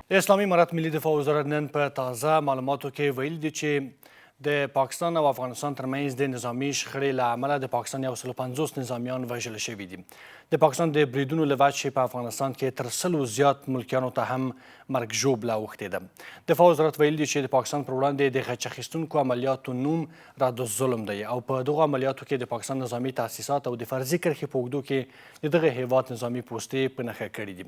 د اسلامي امارت ملي دفاع وزارت نن په تازه معلوماتو کې ویلي دي چې د پاکستان او افغانستان ترمنځ د نظامي شخړې له امله د پاکستان 150 نظامیان وژل شوي دي. د پاکستان د بریدونو له وجې په افغانستان کې تر 100 زیات ملکیانو ته هم مرګ ژوبله اوښتې ده. دفاع وزارت ویلي دي چې د پاکستان پر وړاندې د غچ اخیستونکو عملیاتو نوم رد الظلم دی او په دغو عملیاتو کې د پاکستان نظامي تاسیسات او د فرضي کرښې په اوږدو کې د دغه هیواد نظامي پوستې په نښه کړي دي.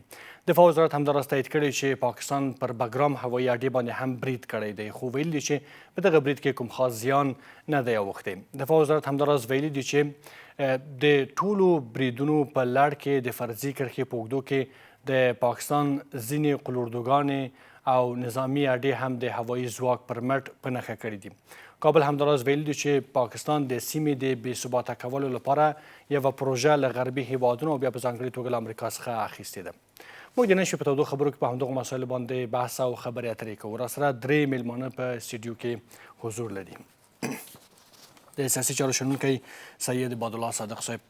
دفاع وزارت همداراز تایید کړی چې پاکستان پر بګرام هوایي اډې باندې هم برید کړی دی، خو ویلي دي چې په دغه برید کې کوم خاص زیان نه دی اوښتی. دفاع وزارت همداراز ویلي دي چې د ټولو بریدونو په لړ کې د فرضي کرښې په اوږدو کې د پاکستان ځینې قلوردوګانې او نظامي اډې هم د هوایي ځواک پر مټ په نښه کړي دي. کابل همداراز ویلي دي چې پاکستان د سیمې د بې ثباته کولو لپاره یوه پروژه له غربي هیوادونو او بیا په ځانګړې توګه له امریکا څخه اخیستې ده. موږ د نن شپې په تودو خبرو کې په همدغو مسایلو باندې بحث او خبرې اترې کوو. راسره درې میلمانه په سټوډیو کې حضور لري. د سیاسي چارو شنونکی سید عبادالله صادق صاحب،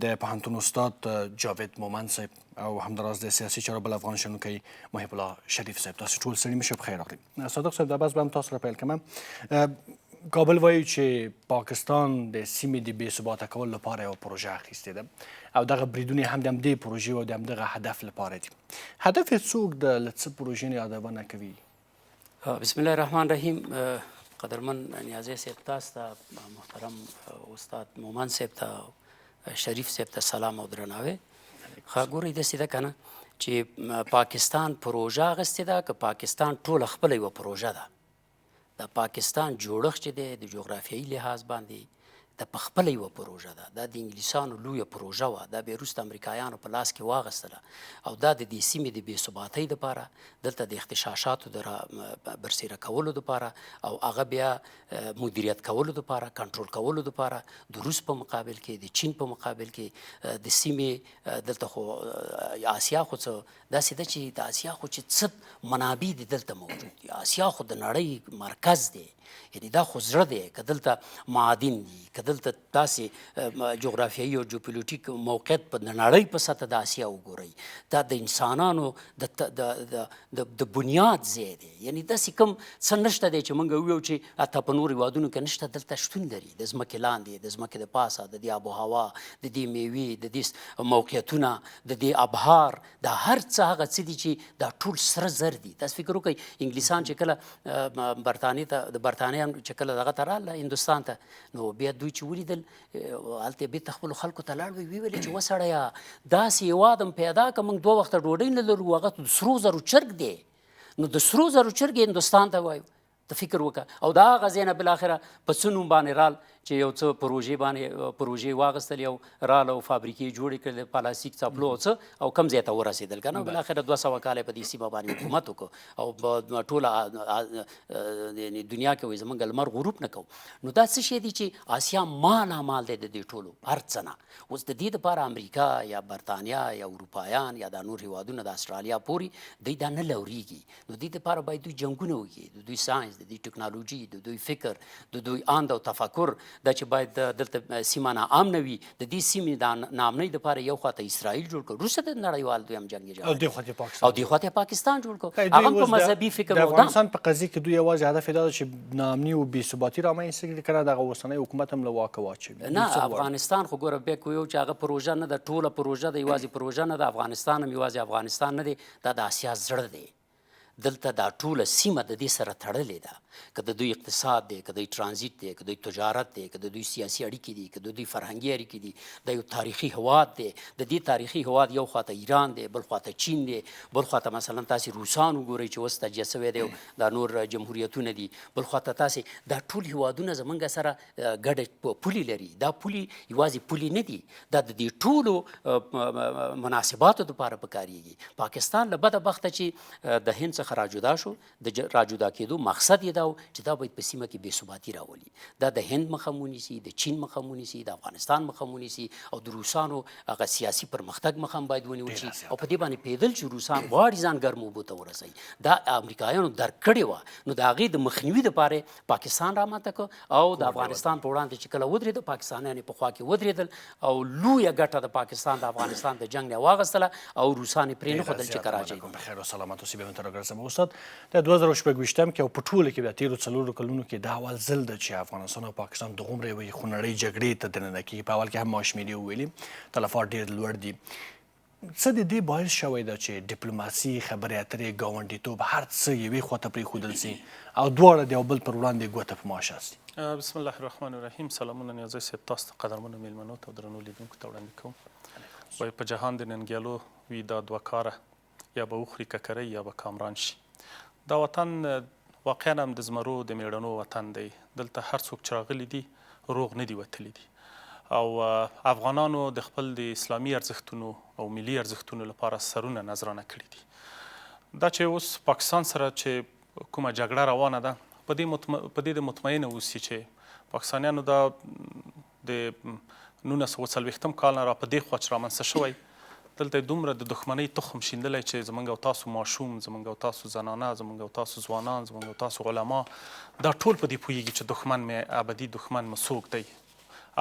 د پوهنتون استاد جاوید مومند صاحب او همداراز د سیاسي چارو بل افغان شنونکی محب الله شریف صاحب. تاسو ټول ستړي مه شئ، په خیر راغلئ. صادق صاحب، دا بحث به هم تاسو سره پیل کړم. کابل وایي چې پاکستان د سیمې د بې ثباته کولو لپاره یوه پروژه اخیستې ده او دغه بریدونه هم د همدې پروژې او د همدغه هدف لپاره دي. هدف یې څوک د له څه پروژې نه یادونه کوي؟ بسم الله الرحمن الرحیم. قدرمن نیازی صاحب تاسو ته، محترم استاد مومند صاحب ته، شریف صاحب ته سلام او درناوی. ګورئ داسې ده که نه چې پاکستان پروژه اخیستې ده که پاکستان ټوله خپله یوه پروژه ده. د پاکستان جوړښت چې دی د جغرافیایي لحاظ باندې د په خپله یوه پروژه ده. دا د انګلیسانو لویه پروژه وه، دا بیا وروسته امریکایانو په لاس کې واخیستله او دا د دې سیمې د بې ثباتۍ دپاره، دلته د اختشاشاتو د برسېره کولو دپاره او هغه بیا مدیریت کولو دپاره، کنټرول کولو دپاره د روس په مقابل کې، د چین په مقابل کې د سیمې دلته خو آسیا خو څه داسې ده چې د آسیا خو چې څه منابع دي دلته موجود دي. آسیا خو د نړۍ مرکز دی، یعنی دا خو زړه دی. که دلته معادن دي، که دلته داسې جغرافیایي او جیوپولیټیک موقعیت په نړۍ په سطح د آسیا وګورئ، دا د انسانانو د بنیاد ځای دی. یعنی داسې کوم څه نشته دی چې موږ وویو چې حتی په نورو هېوادونو کې نشته، دلته شتون لري. د ځمکې لاندې، د ځمکې د پاسه، د دې آب و هوا، د دې میوې، د دې موقعیتونه، د دې ابهار، دا هر څه هغه څه دي چې دا ټول سره زر دي. تاسو فکر وکړئ انګلیسان چې کله برطانیې ته، د برطانیې چې کله دغه ته راغله هندوستان ته، نو بیا دوی چې ولیدل هلته بېرته خپلو خلکو ته لاړ، ویې ویلې چې وسړیه داسې هېواد هم پیدا که موږ 2 وخته ډوډۍ نه لرو، هغه د سرو زرو چرګ دی. نو د سرو زرو چرګ هندوستان ته وایو. ته فکر وکړه. او د هغه ځای نه بالاخره په څه نوم باندې رال چې یو څه پروژې واخیستل، یو رال او فابریکې جوړې کړلې، پلاستیک څپلو او څه، او کم ځای ته ورسېدل که نه. بالاخره 200 کاله په دې سیمه باندې حکومت وکړو او په ټوله دنیا کې وایي زموږ لمر غروب نه کوو. نو دا څه شی دی چې آسیا مالامال دی د دې ټولو هر څه نه. اوس د دې دپاره امریکا یا برطانیا یا اروپایان یا دا نور هېوادونه د استرالیا پورې دوی دا نه لورېږي. نو دې دپاره باید دوی جنګونه وکړي، د دوی ساینس، د دوی ټکنالوژي، د دوی فکر، د دوی اند او تفکر دا چې باید دلته سیمه ناامنه وي. د دې سیمې د ناامنۍ دپاره یو خواته اسرائیل جوړ کړ، وروسته د نړیوال دویم جنګ یې او دې خواته پاکستان جوړ کړ. هغه هم په مذهبي فکر د افغانستان په قضیه کې دوی یوازې هدف یې دا ده چې ناامني او بې ثباتي رامنځته کړي، که نه دغه اوسنی حکومت هم له واکه واچوي. نه، افغانستان خو ګوره بیا کویو چې هغه پروژه نه ده، ټوله پروژه ده، یوازې پروژه نه ده. افغانستان هم یوازې افغانستان نه دی، دا د آسیا زړه دی. دلته دا ټوله سیمه د دې سره تړلې ده. که د دوی اقتصاد دی، که دوی ترانزیت دی، که دوی تجارت دی، که د دوی سیاسي اړیکې دي، که د دوی فرهنګي اړیکې دي، دا یو تاریخي هېواد دی. د دې تاریخي هېواد یو خواته ایران دی، بل خواته چین دی، بل خواته مثلا تاسې روسان وګورئ چې اوس تجزیه سوی دی، دا نور جمهوریتونه دي. بل خواته تاسې دا ټول هېوادونه زموږ سره ګډه پولې لري. دا پولې یوازې پولې نه دي، دا د دې ټولو مناسباتو دپاره پکارېږي. پاکستان له بده بخته چې د هند څخه راجدا شو، د راجدا کېدو مقصد یې دا چې دا باید په سیمه کې بې ثباتي راولي. دا د هند مخه ونیسي، د چین مخه ونیسي، د افغانستان مخه ونیسي او د روسانو هغه سیاسي پرمختګ مخه هم باید ونیول شي. او په دې باندې پوهېدل چې روسان غواړي ځان ګرمو اوبو ته ورسوي، دا امریکایانو درک کړې وه. نو د هغې د مخنیوي دپاره پاکستان راماته کړ او د افغانستان په وړاندې چې کله ودرېده، پاکستانیان یې په خوا کې ودرېدل او لویه ګټه د پاکستان د افغانستان د جنګ نه واخیستله او روسان یې پرې نه ښودل چې کراچۍ. په خیر او سلامت اوسئ. بیا هم ته راګرځم. ناسم استاد د 2026 کې او په ټوله کې د تیرو 4 کلونو کې دا اول ځل ده چې افغانستان او پاکستان دغومره یوې خونړۍ جګړې ته دننه کېږي. په اول کې هم ما شمېرې وویلې تلفات ډېر لوړ دي. څه د دې باعث شوی ده چې ډیپلوماسي خبرې اترې ګاونډیتوب هر څه یوې خواته پرېښودل سي او دواړه د یو بل پر وړاندې ګوته په ماشه سي؟ بسم الله الرحمن الرحیم. سلامونه نیازی صاحب، تاسو ته قدرمنو میلمنو ته او درنو لیدونکو ته وړاندې کوم. وایي په جهان د ننګیالو وي دا دوه کاره، یا به وخوري ککرۍ یا به کامران شي. دا وطن واقعا هم د زمرو د میړنو وطن دی. دلته هر څوک چې راغلي دي روغ نه دي وتلي دي، او افغانانو د خپل د اسلامي ارزښتونو او ملي ارزښتونو لپاره سرونه نذرانه کړي دي. دا چې اوس پاکستان سره چې کومه جګړه روانه ده، په دې د مطمئنه اوسي چې پاکستانیانو دا د 1940 کال نه را په دې خوا چې رامنځته شوی، دلته دومره د دښمنۍ تخم شیندلی چې زموږ او تاسو ماشوم، زموږ او تاسو زنانه، زموږ او تاسو ځوانان، زموږ او تاسو علما دا ټول په دې پوهېږي چې دښمن مې ابدي دښمن مې څوک دی،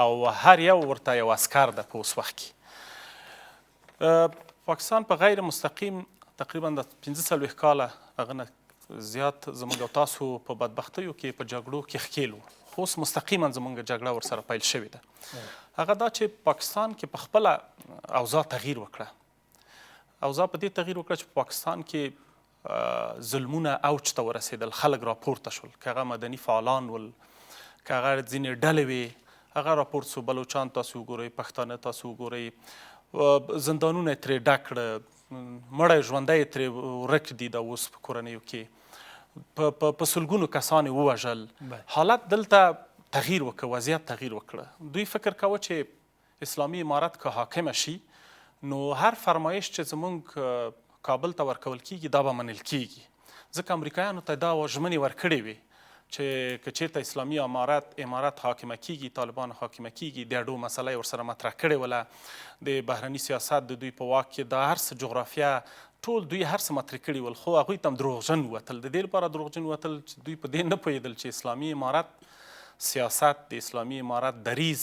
او هر یو ورته یو عسکر ده په اوس وخت کې. پاکستان په غیر مستقیم تقریبا د 45 کاله هغه نه زیات زموږ او تاسو په بدبختیو کې په جګړو کې ښکېل وو، خو اوس مستقیما زموږ جګړه ورسره پیل شوې ده. هغه دا چې پاکستان کې په خپله اوضاع تغییر وکړه. اوضاع په دې تغییر وکړه چې په پاکستان کې ظلمونه اوج ته ورسېدل، خلک راپورته شول، که هغه مدني فعالان ول، که هغه ځینې ډلې وې هغه راپورته سو. بلوچان تاسو وګورئ، پښتانه تاسو وګورئ، زندانونه یې ترې ډک کړه، مړی ژوندی یې ترې ورک دي دا اوس په کورنیو کې، په سلګونو کسان یې ووژل. حالت دلته تغییر وکړه، وضعیت تغییر وکړه. دوی فکر کوه چې اسلامي امارت که حاکمه شي نو هر فرمایش چې زموږ کابل ته ورکول کیږي دا به منل کیږي، ځکه امریکایانو ته دا ژمنې ورکړې وې چې که چېرته اسلامي امارت حاکمه کیږي، طالبان حاکمه کیږي، د اډو مسله یې ورسره مطرح کړې وله، د بهرني سیاست د دوی په واک کې دا هر څه جغرافیه ټول دوی هر څه مطرح کړي ول، خو هغوی ته هم دروغجن وتل. د دې لپاره دروغجن وتل چې دوی په دې نه پوهېدل چې اسلامي امارت سیاست، د اسلامي امارت دریځ،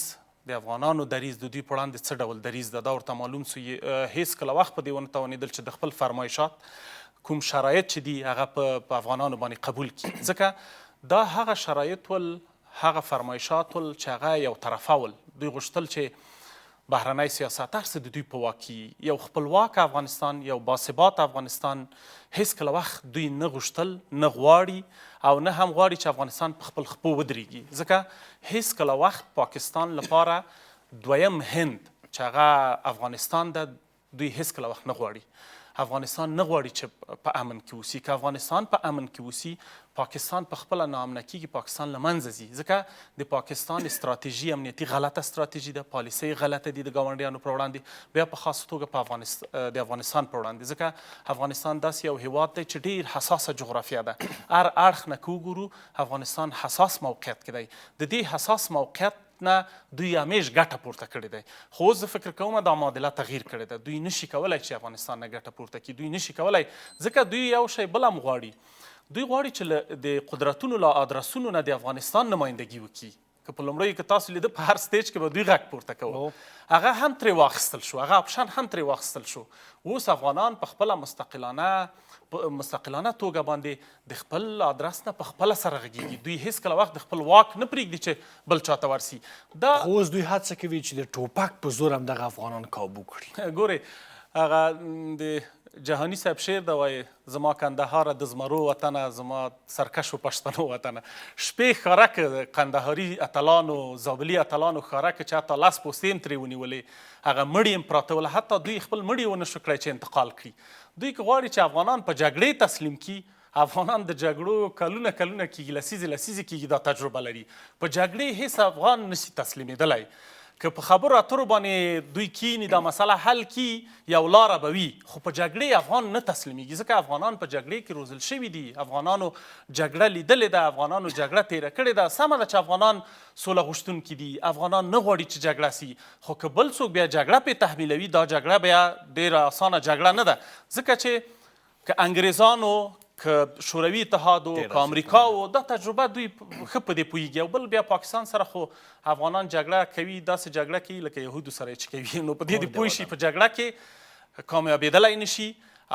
د افغانانو دریځ د دوی په وړاندې څه ډول دریځ ده. دا ورته معلوم سو. هېڅکله وخت په دې ونه توانېدل چې د خپل فرمایشات کوم شرایط چې دي هغه په افغانانو باندې قبول کړي، ځکه دا هغه شرایط ول، هغه فرمایشات ول چې هغه یو طرفه ول. دوی غوښتل چې بهرنی سیاست هر څه د دوی په واک کې، یو خپلواک افغانستان، یو باثبات افغانستان هېڅکله وخت دوی نه غوښتل، نه غواړي، او نه هم غواړي چې افغانستان په خپل خپو ودرېږي، ځکه هېڅکله وخت پاکستان لپاره دویم هند چې هغه افغانستان ده دوی هېڅکله وخت نه غواړي. افغانستان نه غواړي چې په امن کې اوسي. که افغانستان په امن کې اوسي، پاکستان په خپله ناامنه کېږي، پاکستان له منځه ځي، ځکه د پاکستان استراتیژي امنیتي غلطه استراتیژي ده، پالیسۍ غلطه دي د ګاونډیانو پر وړاندې، بیا په خاصه توګه په د افغانستان پر وړاندې، ځکه افغانستان داسې یو هیواد دی چې ډېر حساسه جغرافیه ده. هر اړخ نه که وګورو افغانستان حساس موقعیت کې دی. د دې حساس موقعیت نه دوی همیش ګټه پورته کړې دی، خو اوس زه فکر کوم دا معادله تغییر کړې ده. دوی نشي کولی چې افغانستان نه ګټه پورته کړي، دوی نشي کولی، ځکه دوی یو شی بل هم غواړي. دوی غواړي چې د قدرتونو له ادرسونو نه د افغانستان نمایندګي وکړي. که په لومړیو کې تاسو لیده په هر سټیج کې به دوی غږ پورته کوو، هغه هم ترې واخیستل شو، هغه اپشن هم ترې واخیستل شو. اوس افغانان په خپله مستقلانه توګه باندې د خپل ادرس نه په خپله سره غږیږي. دوی هېڅکله وخت د خپل واک نه پرېږدي چې بل چاته ورسي. دا خو اوس دوی هڅه کوي چې د ټوپک په زور همدغه افغانان کابو کړي. ګورئ، هغه د جهاني صاحب شعر ده، وایي زما کندهاره د زمرو وطنه، زما سرکشو پښتنو وطنه. شپې ښکاره که قندهاري اتلانو، زابلي اتلانو ښکاره که چې حتی 10 پوستې هم ترې ونیولې، هغه مړي هم پراته ول، حتی دوی خپل مړي ونه شو کړی چې انتقال کړي. دوی که غواړي چې افغانان په جګړې تسلیم کړي، افغانان د جګړو کلونه کېږي، لسیزې کېږي دا تجربه لري. په جګړې هېڅ افغان نشي تسلیمېدلی. که په خبرو اترو باندې دوی کینی دا مسله حل کی، یو لاره به وي، خو په جګړې افغان نه تسلیمیږي، ځکه افغانان په جګړې کې روزل شوي دي، افغانانو جګړه لیدلې ده، افغانانو جګړه تېره کړې ده. سمه ده چې افغانان سوله غوښتونکي دي، افغانان نه غواړي چې جګړه سي، خو که بل څوک بیا جګړه پرې تحمیلوي، دا جګړه بیا ډېره اسانه جګړه نه ده، ځکه چې که انګریزانو، که شوروي اتحادو، که امریکاو، دا تجربه دوی ښه په دې پوهېږي. او بل بیا پاکستان سره خو افغانان جګړه کوي، داسې جګړه کوي لکه یهودو سره چې کوي، نو په دې دې پوه شي په جګړه کې کامیابېدلی نه شي.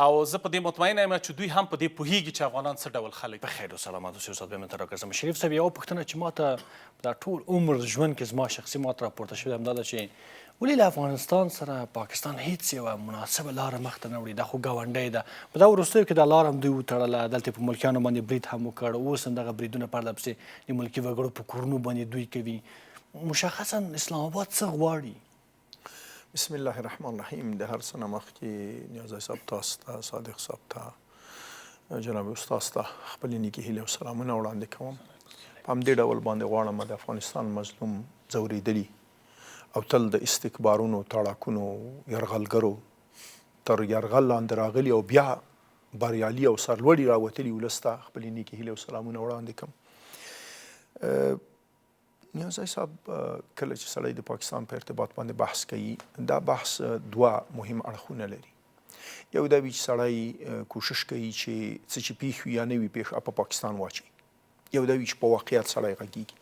او زه په دې مطمئنه یم چې دوی هم په دې پوهیږي چې افغانان څه ډول خلک په خیر او سلامت اوسئ استاد بیا مې ته راګرځم شریف صاحب یوه پوښتنه چې ما ته دا ټول عمر ژوند کې زما شخصي ما ته راپورته شوې همدا ده چې ولې له افغانستان سره پاکستان هیڅ یوه مناسبه لاره مخته نه وړي دا خو ګاونډی ده په دا وروستیو کې دا لار هم دوی وتړله دلته په ملکیانو باندې برید هم وکړ اوس هم دغه بریدونه پرله پسې د ملکي وګړو په کورونو باندې دوی کوي مشخصا اسلام آباد څه غواړي بسم الله الرحمن الرحیم د هر څه نه مخکې نیازی صاحب تاسو ته صادق صاحب ته جناب استاد ته خپلې نیکې هیلې او سلامونه وړاندې کوم په همدې ډول باندې غواړم د افغانستان مظلوم ځورېدلي او تل د استکبارونو تاړاکونو یرغلګرو تر یرغل لاندې راغلي او بیا بریالي او سرلوړي راوتلي ولس ته خپلې نیکې هیلې او سلامونه وړاندې کوم نیازی صاحب کله چې سړی د پاکستان په ارتباط باندې بحث کوي دا بحث دوه مهم اړخونه لري یو دا وي چې سړی کوشش کوي چې څه چې پیښ وي یا نه وي پیښ په پاکستان واچي یو دا وي چې په واقعیت سړی غږیږي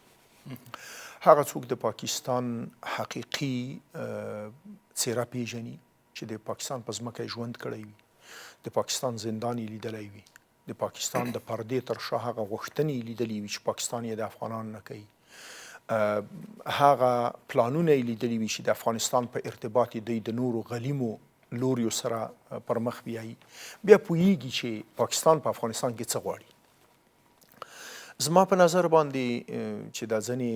هغه څوک د پاکستان حقیقي څیره پیژني چې د پاکستان په ځمکه ژوند کړی وي د پاکستان زندان یې لیدلی وي د پاکستان د پردې تر شا هغه غوښتنې یې لیدلي وي چې پاکستان یې د افغانانو نه کوي هغه پلانونه یې لیدلي وي چې د افغانستان په ارتباط دوی د نورو غلیمو لوریو سره پر مخ بیایي بیا پوهیږي چې پاکستان په افغانستان کې څه غواړي زما په نظر باندې چې دا ځینې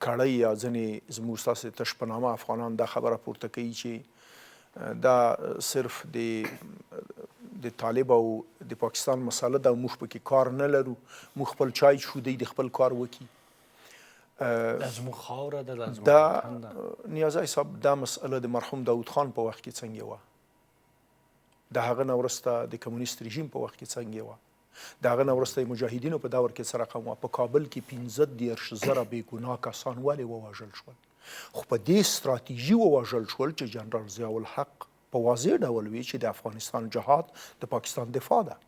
کړۍ یا ځینې زموږ ستاسې تش په نامه افغانان دا خبره پورته کوي چې دا صرف د طالب او د پاکستان مسله ده موږ پکې کار نه لرو موږ خپل چای څښو دوی د خپل کار وکړي دا زموږ خاوره ده دا زموږ دا وطن ده نیازی صاحب دا مسئله د مرحوم داود خان په وخت کې څنګه وه د هغه نه وروسته د کمونیست رژیم په وخت کې څنګه وه د هغه نه وروسته د مجاهدینو په دور کې څه رقم وه په کابل کې 15,000 بېګناه کسان ولې ووژل شول خو په دې ستراتیژي ووژل شول چې جنرال ضیاء الحق په واضح ډول وی چې د افغانستان جهاد د پاکستان دفاع ده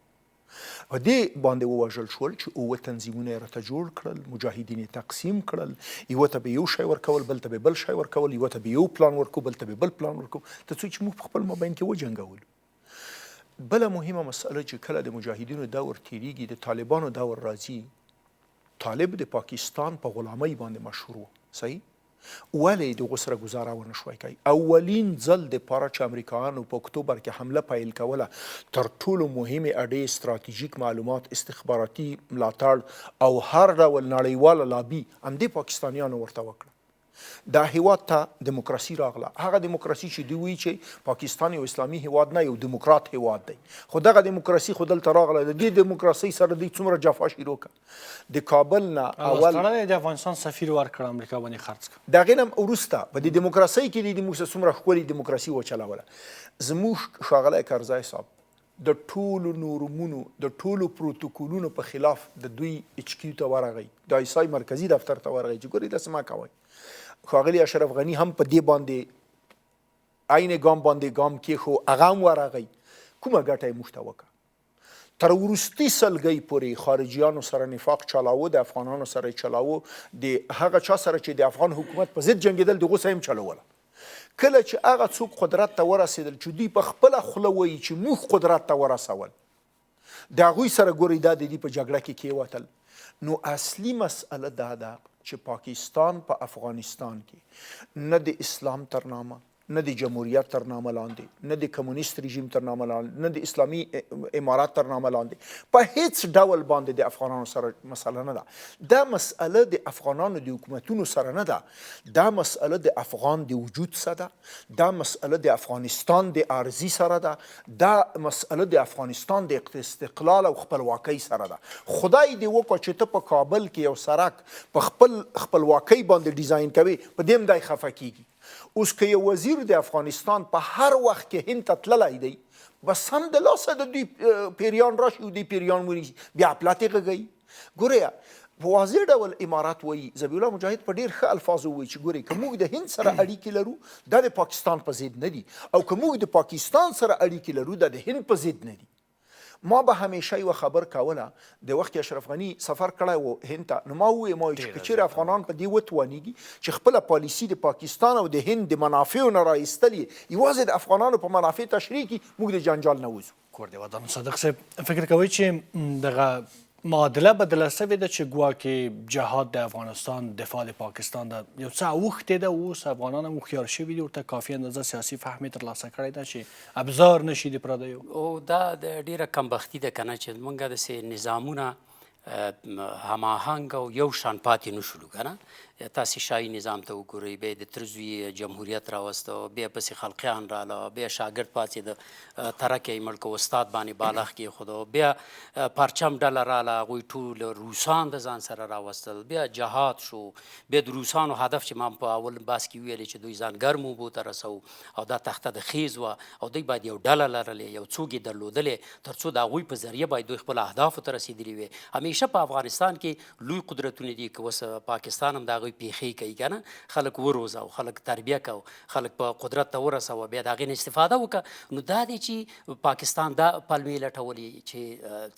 په دې باندې ووژل شول چې اووه تنظیمونه یې راته جوړ کړل مجاهدین یې تقسیم کړل یوه ته به یو شی ورکول بل ته به بل شی ورکول یوه ته به یو پلان ورکو بل ته به بل پلان ورکو تر څو چې موږ په خپل مابین کې وجنګولو بله مهمه مسئله چې کله د مجاهدینو دور تیریږي د طالبانو دور راځي طالب د پاکستان په غلامۍ باندې مشهور و صحیح ولې دغه سره ګزاره ونه شوی کوي اولین ځل دپاره چې امریکایانو په اکتوبر کې حمله پیل کوله تر ټولو مهمې اډې ستراتیژیک معلومات استخباراتي ملاتړ او هر ډول نړیواله لابي همدې پاکستانیانو ورته وکړه دا هیواد ته دیموکراسي راغله هغه دیموکراسي چې دوی وایي چې پاکستان یو اسلامي هیواد نه یو دیموکرات هیواد دی خو دغه دیموکراسي خو دلته راغله د دې دیموکراسۍ سره دوی څومره جفا شروع کړه د کابل نه اول د افغانستان سفیر ورکړ امریکا باندې خرڅ کړ د هغې نه هم وروسته په دې دیموکراسۍ کې د موږ څومره ښکلې دیموکراسي وچلوله زموږ ښاغلی کرزی صاحب د ټولو نورمونو د ټولو پروتوکولونو په خلاف د دوی ایچ کیو ته ورغی د ایسای مرکزي دفتر ته ورغی چې ګورئ داسې مه کوئ ښاغلي اشرف غني هم په دې باندې عین ګام باندې ګام کېښو هغه هم ورغی کومه ګټه یې موږ ته وکړه تر وروستي سلګۍ پورې خارجیانو سره نفاق چلاوه د افغانانو سره یې چلاوه د هغه چا سره چې د افغان حکومت په ضد جنګېدل د هغو سره هم چلوله کله چې هغه څوک قدرت ته ورسېدل چې دوی په خپله خوله وایي چې موږ قدرت ته ورسول د هغوی سره ګورئ دا د دې په جګړه کې کېوتل نو اصلي مسئله دا ده چې پاکستان په افغانستان کې نه د اسلام تر نامه نه د جمهوریت تر نامه لاندې نه د کمونیست رژیم تر نامه لاندې نه د اسلامي امارات تر نامه لاندې په هیڅ ډول باندې د افغانانو سره مسله نه ده دا مسئله د افغانانو د حکومتونو سره نه ده دا مسئله د افغان د وجود سره ده دا مسئله د افغانستان د ارضي سره ده دا مسئله د افغانستان د استقلال او خپلواکۍ سره ده خدای دې وکړه چې ته په کابل کې یو سړک په خپل خپلواکۍ باندې ډیزاین کوي په دې هم دی خفه کیږي اوس که یو وزیر د افغانستان په هر وخت کې هند ته تللی دی بس همدلاسه د دوی پیریان راشي او دوی پیریان ونیسي بیا پلاتې غږوي ګورئ په واضح ډول امارات وایي ذبیح الله مجاهد په ډېر ښه الفاظو وایي چې ګورئ که موږ د هند سره اړیکې لرو دا د پاکستان په ضد نه دي او که موږ د پاکستان سره اړیکې لرو دا د هند په ضد نه دي ما به همیشه یوه خبر کوله د وخت اشرف غني سفر کړی و هند ته، نو ما وویل ما چې که چیرې افغانان په دې وتوانېږي چې خپله پالیسي د پاکستان او د هند د منافعو نه رایستل یې یوازې د افغانانو په منافع تشریح کړي، موږ د جنجال نه وځو. کور دی ودان صادق صاحب فکر کوئ چې دغه معادله بدله سوې ده چې ګواکې جهاد د افغانستان دفاع د پاکستان ده یو څه اوښتې ده، اوس افغانان هم هوښیار شوي دي، ورته کافي اندازه سیاسي فهم یې ترلاسه کړی ده چې ابزار نشي د پردیو. او دا د ډیره کمبختي ده که نه چې موږ داسې نظامونه هماهنګ او یو شان پاتې نشولو که نه. تاسې شاهي نظام ته وګورئ، بیا د تره زوی جمهوریت راوسته، بیا پسې خلقیان راله، بیا شاګرد پاڅېده ترک یې مړ کړ، استاد باندې بالغ کېښود، بیا پرچم ډله راله، هغوی ټول روسان د ځان سره راوستل، بیا جهاد شو، بیا د روسانو هدف چې ما په اول بحث کې ویلې چې دوی ځان ګرمو اوبو ته رسو او دا تخته د خیز وه او دوی باید یو ډله لرلې، یو څوک یې درلودلې تر څو د هغوی په ذریعه باید دوی خپلو اهدافو ته رسېدلي وي. همیشه په افغانستان کې لوی قدرتونه دي که اوس پاکستان هم د هغوی پیښې کوي که نه، خلک وروزه او خلک تربیه کو، خلک په قدرت ته ورسوه، بیا د هغې نه استفاده وکړه. نو دا دی چې پاکستان دا پلمې لټولې چې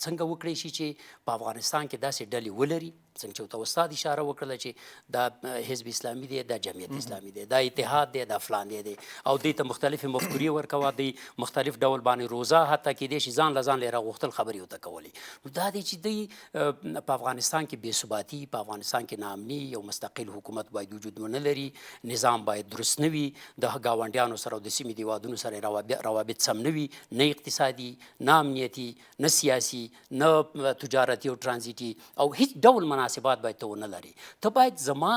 څنګه وکړی شي چې په افغانستان کې داسې ډلې ولري، څنګه چې ورته استاد اشاره وکړله چې دا حزب اسلامي دی، دا جمعیت اسلامي دی، دا اتحاد دی، دا فلان دی او دوی ته مختلفې مفکورې ورکوه، دوی مختلف ډول باندې روزه حتی کیدای شي ځان له ځان یې راغوښتل خبرې ورته کولې. نو دا دی چې دوی په افغانستان کې بې ثباتي، په افغانستان کې ناامني، یو مستقل حکومت باید وجود ونه لري، نظام باید درست نه وي، د ګاونډیانو سره او د سیمې د هېوادونو سره روابط سم نه وي، نه اقتصادي، نه امنیتي، نه سیاسي، نه تجارتي او ترانزیټي او هیڅ ډول مناسبات باید ته ونه لري. ته باید زما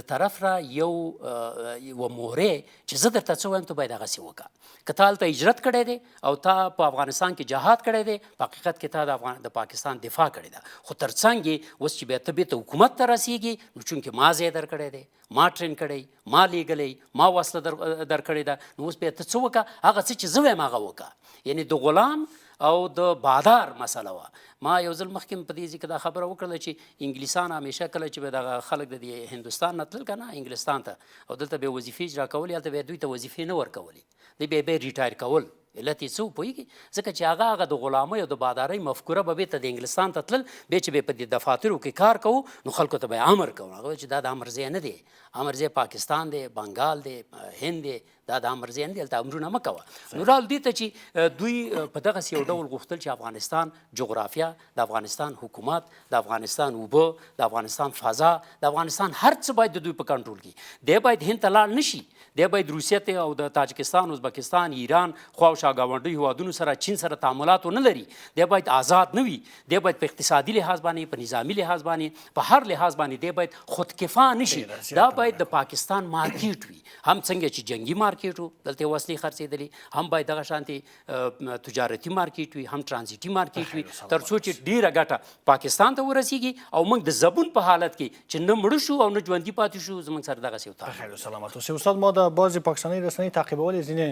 د طرف را یوه مهرې چې زه درته څه وایم ته باید هغسې وکړه. که تا هلته هجرت کړی دی او تا په افغانستان کې جهاد کړی دی، په حقیقت کې تا د پاکستان دفاع کړې ده، خو تر څنګ یې اوس چې بیا ته بېرته حکومت ته رسېږي نو چونکې ما ځای درکړی دی، ما ټرین کړی، ما لیږلی، ما وسله درکړې ده، نو اوس بیا ته څه وکړه، هغه څه چې زه وایم هغه وکړه. یعنې د غلام او د بادار مسله وه. ما یو ځل مخکې په دې ځای کې دا خبره وکړله چې انګلیسان همیشه کله چې به دغه خلک د دې هندوستان نه تلل که نه انګلستان ته او دلته به یې وظیفې اجرا کولې، هلته به یې دوی ته وظیفې نه ورکولې، دوی به یې ریټایر کول. علت یې څه و پوهېږي؟ ځکه چې هغه د غلامۍ او د بادارۍ مفکوره به بېرته د انګلستان ته تلل، بیا چې به یې په دې دفاترو کې کار کوو نو خلکو ته به یې امر کوو. هغه چې دا د امر ځای نه دی، امر ځای پاکستان دی، بنګال دی، هند دی، دا د امر ځای نه دی، هلته امرونه مه کوه. نو رال دې ته چې دوی په دغسې یو ډول غوښتل چې افغانستان جغرافیه، د افغانستان حکومت، د افغانستان اوبه، د افغانستان فضا، د افغانستان هر څه باید د دوی په کنټرول کې. دی باید هند ته لاړ نه شي، دی باید روسیې ته او د تاجکستان، ازبکستان، ایران خواوشا ګاونډیو هېوادونو سره، چین سره تعاملات ونه لري، دی باید آزاد نه وي، دی باید په اقتصادي لحاظ باندې، په نظامي لحاظ باندې، په هر لحاظ باندې دی باید خودکفا نه شي. دا باید د پاکستان مارکیټ وي، هم څنګه چې جنګي مارکیټ و، دلته یې وسلې خرڅېدلې، هم باید دغه شانتې تجارتي مارکیټ وي، هم ترانزیټي مارکیټ وي، تر څو چې ډېره ګټه پاکستان ته ورسیږي او موږ د زبون په حالت کې چې نه مړه شو او نه ژوندي پاتې شو، زموږ سره دغسې یو تعامل. خیر سلامت اوسئ. استاد ما د بعضې پاکستاني رسنۍ تعقیبولې، ځینې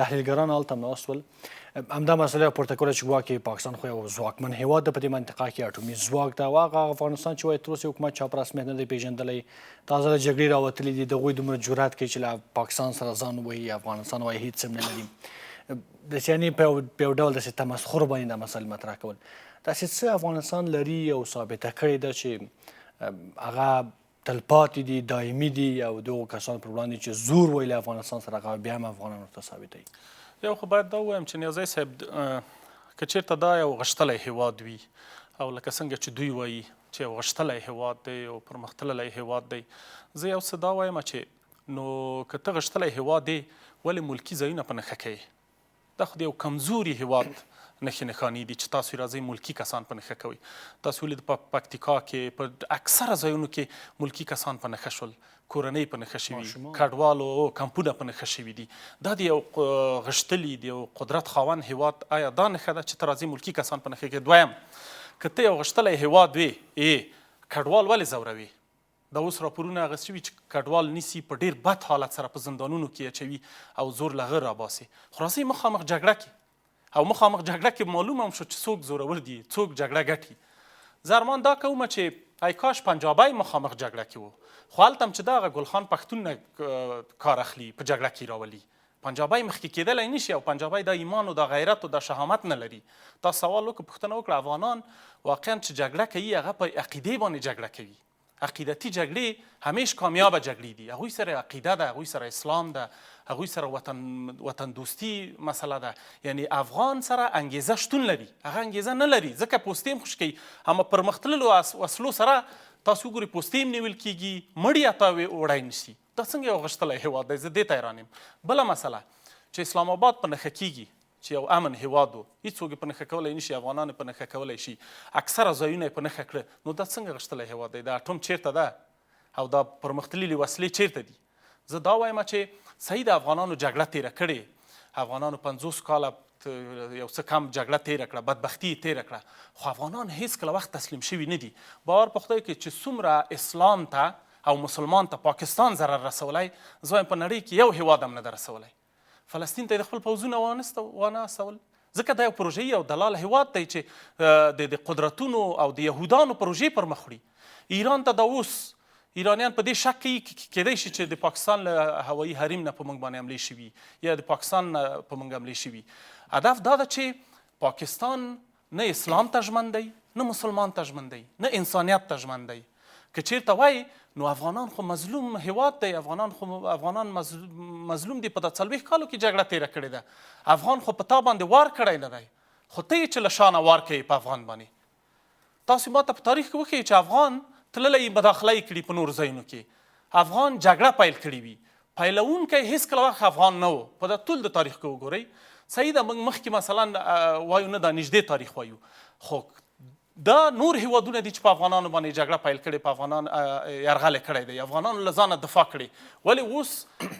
تحلیلګران هلته ناست ول، همدا مسئله پورته کوله چې ګواکې پاکستان خو یو ځواکمن هېواد ده په دې منطقه کې، اټومي ځواک ده او هغه افغانستان چې وایي تر اوسه حکومت چا په رسمیت نه دی پېژندلی، تازه د جګړې راوتلي دي، د هغوی دومره جرأت کوي چې له پاکستان سره ځان ووایي، افغانستان وایي هېڅ هم نه لري، داسې یعنې په یو ډول داسې تمسخر باندې دا مسایل مطرح کول. داسې څه افغانستان لري او ثابته کړې ده چې هغه تلپاتې دي، دایمي دي او دغو کسانو پر وړاندې چې زور وایي له افغانستان سره هغه بیا هم افغانانو ته ثابتوي؟ یو خو باید دا ووایم چې نیازی صاحب که چېرته دا یو غښتلی هېواد وي او لکه څنګه چې دوی وایي چې یو غښتلی هېواد دی او پرمختللی هېواد دی، زه یو څه دا وایم چې نو که ته غښتلی هېواد دی ولې ملکي ځایونه په نښه کوې؟ دا خو د یو کمزوري هېواد نښې نښانې دي چې تاسو راځئ ملکي کسان په نښه کوئ. تاسو ولید په پکتیکا کې په اکثره ځایونو کې ملکي کسان په نښه شول، کورنۍ په نښه شوي، کډوالو کمپونه په نښه شوي دي. دا د یو غښتلي د یو قدرت خاوند هېواد آیا دا نښه ده چې ته راځئ ملکي کسان په نښه کوې؟ دویم، که ته یو غښتلی هېواد وې، کډوال ولې ځوروې؟ دا اوس راپورونه هغه شوي چې کډوال نیسي، په ډېر بد حالت سره په زندانونو کې اچوي او زور له هغه راباسي. خو راځئ مخامخ جګړه کې، او مخامخ جګړه کې معلومه هم شو چې څوک زورور دي، څوک جګړه ګټي. زه ارمان دا کوم چې ای کاش پنجابی مخامخ جګړه کې و، خو هلته هم چې دا هغه ګلخان پښتون نه کار اخلي، په جګړه کې راولي، پنجابی مخکې کېدلی نشي او پنجابی دا ایمان او دا غیرت او دا شهامت نه لري. تا سوال وکړه، پوښتنه وکړه افغانان واقعا چې جګړه کوي هغه په عقیدې باندې جګړه کوي. عقیدتي جګړې همیش کامیابه جګړې دي. هغوی سره عقیده ده، هغوی سره اسلام ده، هغوی سره وطن دوستی مسله ده. یعنی افغان سره انګیزه شتون لري، هغه انګیزه نه لري ځکه پوستې هم خوش کوي. همه پرمختللو وسلو سره تاسو وګورئ پوستې هم نیول کېږي، مړي اته وړی نشي. دا څنګه یو غښتلی هېواد دی؟ زه دې ته حیران یم. بله مسله چې اسلام آباد په نښه کېږي چې یو امن هېواد و، هېڅوک یې په نښه کولی نشي، افغانان یې په نښه کولی شي، اکثره ځایونه یې په نښه کړه. نو دا څنګه غښتلی هېواد دی؟ دا اټوم چیرته ده او دا پرمختللي وسلې چیرته دي؟ زه دا وایم چې صحیح د افغانانو جګړه تېره کړې، افغانانو 50 کاله یو څه کم جګړه تېره کړه، بدبختي یې تېره کړه، خو افغانان هېڅکله وخت تسلیم شوي نه دي. باور په خدای کې چې څومره اسلام ته او مسلمان ته پاکستان ضرر رسولی، زه وایم په نړۍ کې یو هېواد هم نه ده رسولی. فلسطین ته یې د خپل پوځونه وانه استول، ځکه دا یو پروژه‌یي او دلال هېواد دی چې د قدرتونو او د یهودانو پروژې پر مخ وړي. ایران ته دا اوس ایرانیان په دې شک کوي کېدی شي چې د پاکستان له هوایي حریم نه په موږ باندې حملې شوي یا د پاکستان نه په موږ حملې شوي. هدف دا ده چې پاکستان نه اسلام ته ژمن دی، نه مسلمان ته ژمن دی، نه انسانیت ته ژمن دی. که چېرته وایي نو افغانان خو مظلوم هېواد دی، افغانان مظلوم دي، په دا 40 کالو کې جګړه تېره کړې ده. افغان خو په تا باندې وار کړی نه دی، خو ته یې چې له شانه وار کوې په افغان باندې. تاسو ما ته په تاریخ کې وښیئ چې افغان تللی مداخله یې کړي په نورو ځایونو کې، افغان جګړه پیل کړې وي، پیلوونکی هېڅکله وخت افغان نه و. په دا ټول د تاریخ کې وګورئ. صحیح ده موږ مخکې مثلا وایو نه دا نږدې تاریخ وایو، خو دا نور هېوادونه دي چې په افغانانو باندې جګړه پیل کړې، په افغانان یرغل کړی دی، افغانانو له ځانه دفاع کړې. ولې اوس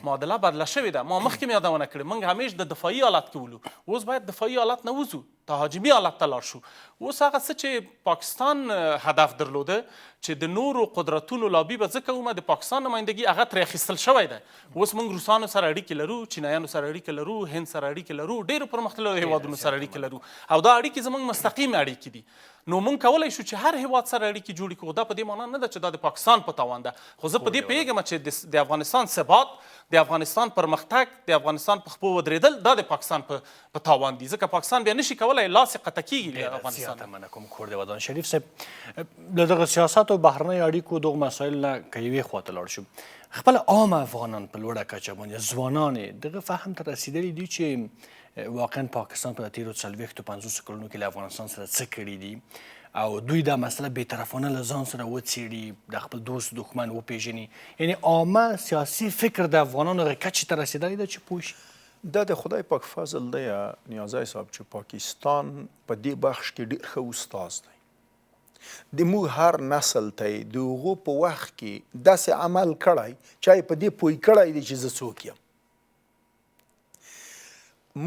معادله بدله شوې ده؟ ما مخکې مې یادونه کړې، موږ همیش د دفاعي حالت کې ولو، اوس باید دفاعي حالت نه وځو، تهاجمي حالت ته لاړ شو. اوس هغه څه چې پاکستان هدف درلوده چې د نورو قدرتونو لابي به ځکه ومه د پاکستان نمایندګي هغه ترې اخیستل شوی دی. اوس موږ روسانو سره اړیکې لرو، چینایانو سره اړیکې لرو، هند سره اړیکې لرو، ډېرو پرمختللو هېوادونو سره اړیکې لرو او دا اړیکې زموږ مستقیم اړیکې دي. نو موږ کولی شو چې هر هېواد سره اړیکې جوړې کړو. دا په دې معنا نه ده چې دا د پاکستان په تاوان ده، خو زه په دې پوهېږم چې د افغانستان ثبات، د افغانستان پرمختګ، د افغانستان په خپو ودرېدل دا د پاکستان په تاوان دي، ځکه پاکستان بیا نشي کولی لاس یې قطع کېږي له افغانستان. مننه کوم کور دی ودان شریف صاحب. له دغه سیاست او بهرنیو اړیکو دغو مسایلو نه که یوې خواته لاړ شو، خپل عام افغانان په لوړه کچه باندې ځوانان یې دغه فهم ته رسېدلي دي چې واقعا پاکستان په تېرو 40-50 کلونو کې له افغانستان سره څه کړي دي او دوی دا مسله بېطرفانه له ځان سره وڅېړي، د خپل دوست دښمن وپېژني. یعنی عامه سیاسي فکر د افغانانو هغې کچې ته رسېدلی ده چې پوه شي. دا د خدای پاک فضل دی نیازی صاحب چې پاکستان په دې بخش کې ډېر ښه استاز دی. د موږ هر نسل ته د هغو په وخت کې داسې عمل کړی چې په دې پوه کړی دی چې زه څوک یم.